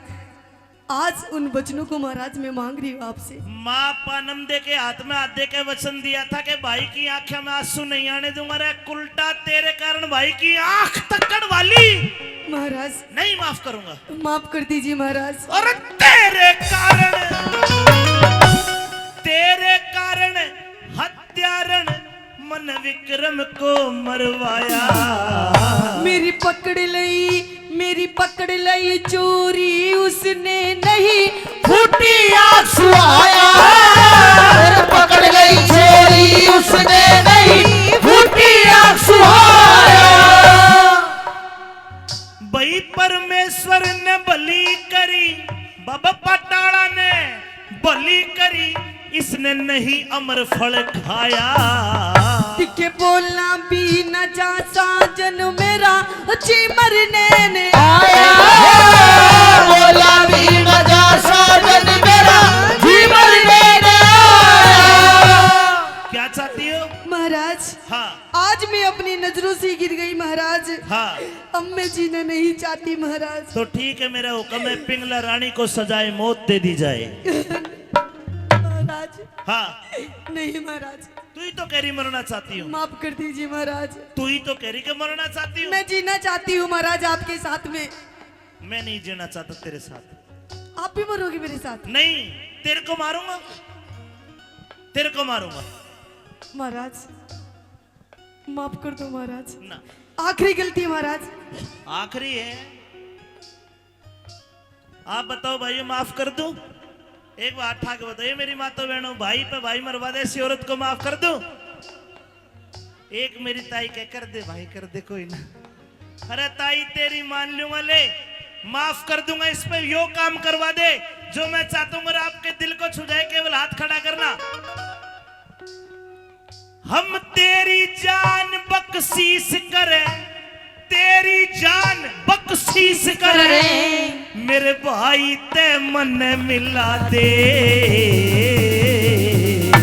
Speaker 4: आज उन वचनों को महाराज मैं मांग रही हूँ आपसे।
Speaker 1: माँ पानम दे के हाथ में हाथ दे के वचन दिया था कि भाई की आंखें में आंसू नहीं आने दूंगा। रे उल्टा तेरे कारण भाई की आंख तक्कड़ वाली
Speaker 4: महाराज
Speaker 1: नहीं माफ करूंगा।
Speaker 4: माफ कर दीजिए महाराज।
Speaker 1: और तेरे कारण हत्यारण मन विक्रम को मरवाया।
Speaker 4: मेरी पकड़ लई चोरी उसने नहीं
Speaker 2: फूटी आंसू आया, पकड़ गई चोरी उसने नहीं, फूटी आंसू आया।
Speaker 1: भाई परमेश्वर ने बलि करी, बाबा पटाड़ा ने बलि करी, इसने नहीं अमर फल खाया।
Speaker 4: दिखे बोलना भी न जा साजन मेरा जी मरने ने
Speaker 2: आया, बोला भी न जा साजन मेरा जी मरने ने आया।
Speaker 1: क्या चाहती हो
Speaker 4: महाराज?
Speaker 1: हाँ
Speaker 4: आज मैं अपनी नजरों से गिर गई महाराज।
Speaker 1: हाँ
Speaker 4: अब मैं जीना नहीं चाहती महाराज।
Speaker 1: तो ठीक है, मेरा हुक्म है पिंगला रानी को सजाए मौत दे दी जाए।
Speaker 4: महाराज
Speaker 1: हाँ
Speaker 4: नहीं महाराज,
Speaker 1: तू ही तो कह रही मरना चाहती हूँ,
Speaker 4: माफ कर दीजिए महाराज।
Speaker 1: तू ही तो कह रही कि मरना चाहती हूँ।
Speaker 4: मैं जीना चाहती हूँ महाराज आपके साथ में।
Speaker 1: मैं नहीं जीना चाहता तेरे साथ।
Speaker 4: आप भी मरोगे मेरे साथ?
Speaker 1: नहीं, तेरे को मारूंगा, तेरे को मारूंगा
Speaker 4: महाराज माफ कर दो महाराज,
Speaker 1: ना।
Speaker 4: आखिरी गलती है महाराज।
Speaker 1: आखिरी है, आप बताओ भाई माफ कर दूं? एक बार ठा के बताइए मेरी माता बहनों, भाई पे भाई मरवा दे ऐसी औरत को माफ कर दूं? एक मेरी ताई कह कर दे भाई, कर दे कोई ना। अरे ताई तेरी मान लूंगा, ले माफ कर दूंगा, इस पे यो काम करवा दे जो मैं चाहता हूँ। आपके दिल को छू जाए, केवल हाथ खड़ा करना। हम तेरी जान बख्शीश करें, तेरी जान बख्शीश करें, मेरे भाई ते मन मिला दे।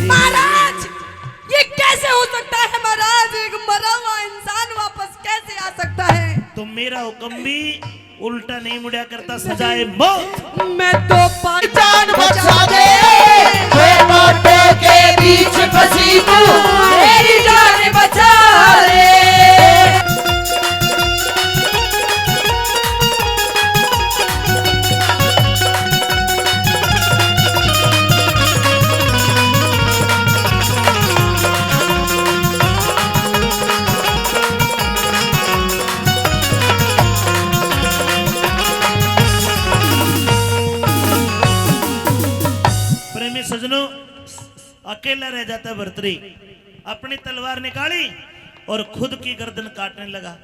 Speaker 4: महाराज ये कैसे हो सकता है महाराज? एक मरा हुआ इंसान वापस कैसे आ सकता है?
Speaker 1: तो मेरा हुक्म भी उल्टा नहीं मुड़ा करता, सजाए मौत।
Speaker 4: मैं तो
Speaker 2: जान बचा दे, वे बातों के बीच फंसी तू, मेरी जान बचा दे।
Speaker 1: सजनों, अकेला रह जाता भर्तरी, अपनी तलवार निकाली और खुद की गर्दन काटने लगा।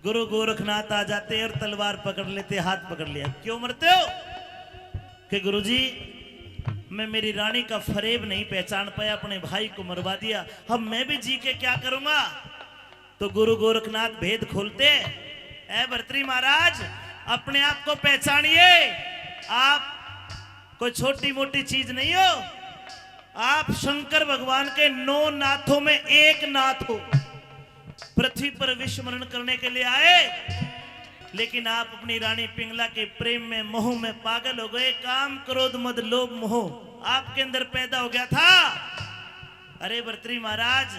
Speaker 1: गुरु गोरखनाथ आ जाते और तलवार पकड़ लेते, हाथ पकड़ लिया। क्यों मरते हो? कि गुरुजी मैं मेरी रानी का फरेब नहीं पहचान पाया, अपने भाई को मरवा दिया, अब मैं भी जी के क्या करूंगा? तो गुरु गोरखनाथ भेद खोलते, ऐ भर्तरी महाराज अपने आप को पहचानिए, आप कोई छोटी मोटी चीज नहीं हो, आप शंकर भगवान के 9 नाथों में एक नाथ हो। पृथ्वी पर विस्मरण करने के लिए आए, लेकिन आप अपनी रानी पिंगला के प्रेम में मोह में पागल हो गए। काम क्रोध मद लोभ मोह आपके अंदर पैदा हो गया था। अरे भर्तरी महाराज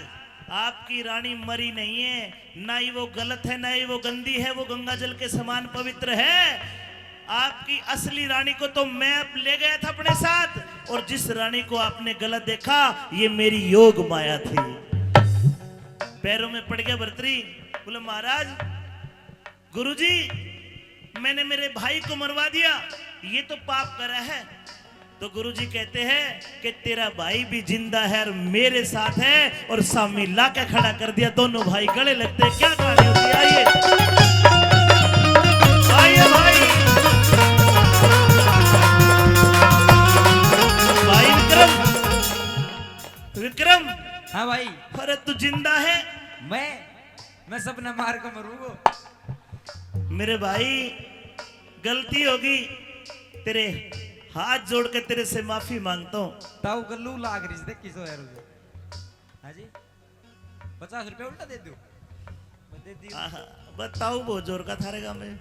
Speaker 1: आपकी रानी मरी नहीं है, ना ही वो गलत है ना ही वो गंदी है, वो गंगा जल के समान पवित्र है। आपकी असली रानी को तो मैं अब ले गया था अपने साथ, और जिस रानी को आपने गलत देखा ये मेरी योग माया थी। पैरों में पड़ गया भर्तरी। बोले महाराज, गुरुजी, मैंने मेरे भाई को मरवा दिया, ये तो पाप करा है। तो गुरुजी कहते हैं कि तेरा भाई भी जिंदा है और मेरे साथ है, और सामने ला के खड़ा कर दिया, दोनों भाई गले लगते हैं। क्या कहानी होती है? आइए आइए भाई। भाई विक्रम, विक्रम,
Speaker 3: हाँ भाई,
Speaker 1: अरे तू जिंदा है?
Speaker 3: मैं सपना मार कर मरूंगा।
Speaker 1: मेरे भाई, गलती होगी, तेरे हाथ जोड़ के तेरे से माफी मांगता हूँ।
Speaker 3: ताऊ गल्लू लाग रही देख किसो यार उसे। हाँ जी, 50 रुपया उल्टा दे दो। मैं दे दी।
Speaker 1: आहा, बताओ वो जोर का थारेगा में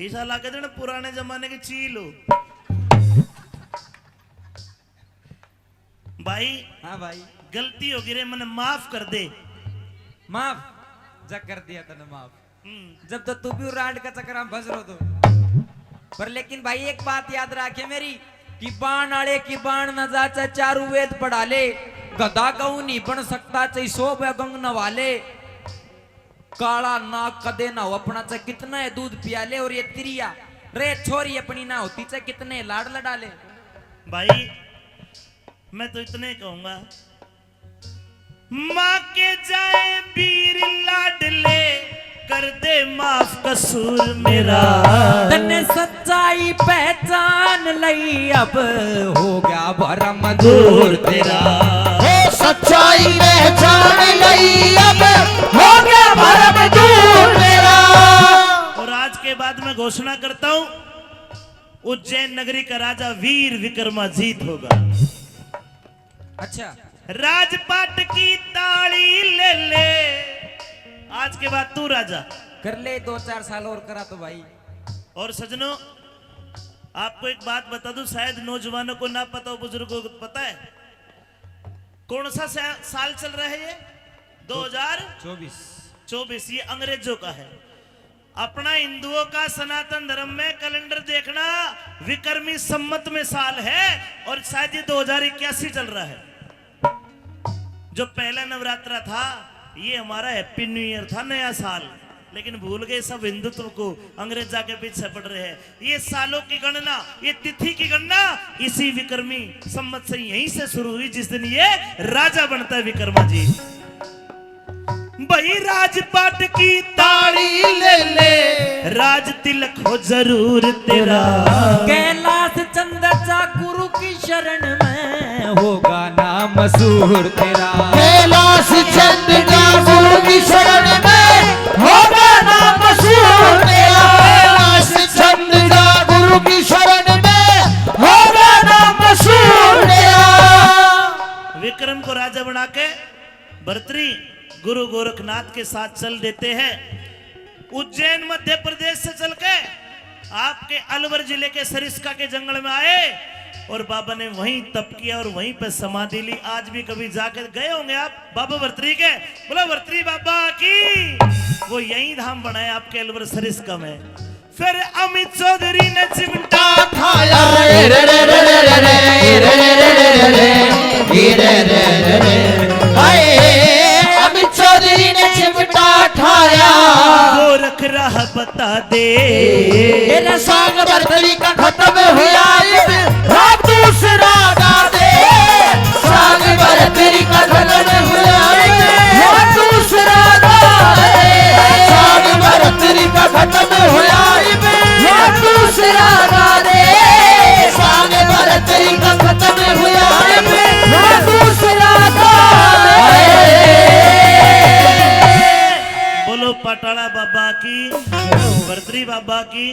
Speaker 1: ईसा लाके देना, पुराने जमाने की चील हो। भाई,
Speaker 3: हाँ भाई,
Speaker 1: गलती होगी रे, मैंने माफ कर दे।
Speaker 3: माफ जग कर दिया तने माफ। जब तो तू भी रांड का चक्कर में फंस रहो तो। पर लेकिन भाई एक बात याद रखे मेरी, कि बाण आले की बाण न जाचा, चारू वेद पढ़ा ले, गधा गऊ नहीं बन सकता, चाहे 100 गंग नवाले, काला नाक कदे ना हो अपना, चाहे कितना है दूध पियाले, और ये तिरिया रे छोरी अपनी ना होती, चाहे कितने लाड लडाले।
Speaker 1: भाई मैं तो इतने कहूंगा, माँ के जाए वीर लाडले, कर दे माफ कसूर मेरा।
Speaker 3: तने सच्चाई पहचान लई, अब हो गया भरम दूर तेरा।
Speaker 2: ओ सच्चाई पहचान लई, अब हो गया भरम दूर मेरा।
Speaker 1: और आज के बाद मैं घोषणा करता हूं, उज्जैन नगरी का राजा वीर विक्रमाजीत होगा।
Speaker 3: अच्छा,
Speaker 1: राजपाट की ताली ले ले, आज के बाद तू राजा
Speaker 3: कर ले 2-4 साल और करा तो भाई।
Speaker 1: और सजनों, आपको एक बात बता दूं, शायद नौजवानों को ना पता हो, बुजुर्गों को पता है। कौन सा साल चल रहा है ये? 2024। ये अंग्रेजों का है। अपना हिंदुओं का सनातन धर्म में कैलेंडर देखना, विक्रमी सम्मत में साल है, और शायद ये 2081 चल रहा है। जो पहला नवरात्रा था, ये हमारा हैप्पी न्यू ईयर था, नया साल। लेकिन भूल गए सब हिंदुत्व को, अंग्रेज जाके पीछे पड़ रहे हैं। ये सालों की गणना, ये तिथि की गणना इसी विक्रमी सम्मत से यहीं से शुरू हुई, जिस दिन ये राजा बनता है विक्रमाजीत। भाई राजपाट की ताली ले ले, राज तिलक हो जरूर तेरा।
Speaker 3: कैलाश चंद्र गुरु की शरण में, होगा नाम मशहूर तेरा।
Speaker 2: कैलाश चंद्र गुरु की शरण में, होगा नाम मशहूर तेरा। कैलाश चंद्र गुरु की शरण में, होगा नाम मशहूर तेरा।
Speaker 1: विक्रम को राजा बना के भर्तरी गुरु गोरखनाथ के साथ चल देते हैं। उज्जैन मध्य प्रदेश से चल के आपके अलवर जिले के सरिस्का के जंगल में आए, और बाबा ने वहीं तप किया और वहीं पे समाधि ली। आज भी कभी जाकर गए होंगे आप बाबा भर्तरी के, बोलो भर्तरी बाबा की। वो यही धाम बनाए आपके अलवर सरिस्का में। फिर अमित चौधरी ने चिमटा खाया,
Speaker 2: अमित चौधरी ने चिमटा ठाया।
Speaker 1: गोरख राह बता दे,
Speaker 2: मेरा सांग भर्तरी का खत्म हुआ, रात दूसरा गा दे। सांग भर्तरी का खत्म हुआ, रात दूसरा गा दे। सांग भर्तरी का खत्म हुआ, रात दूसरा गा दे। सांग भर्तरी का खत्म हुआ, रात दूसरा गा दे।
Speaker 1: बोलो पटाला बाबा की, भर्तरी बाबा की।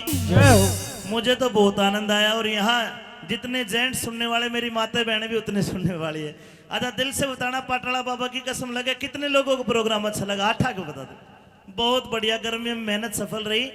Speaker 1: मुझे तो बहुत आनंद आया, और यहाँ जितने जेंट्स सुनने वाले, मेरी माता बहनें भी उतने सुनने वाली है। आधा दिल से बताना, पटाला बाबा की कसम लगे, कितने लोगों को प्रोग्राम अच्छा लगा, हाथ को बता दो। बहुत बढ़िया, गर्मी में मेहनत सफल रही।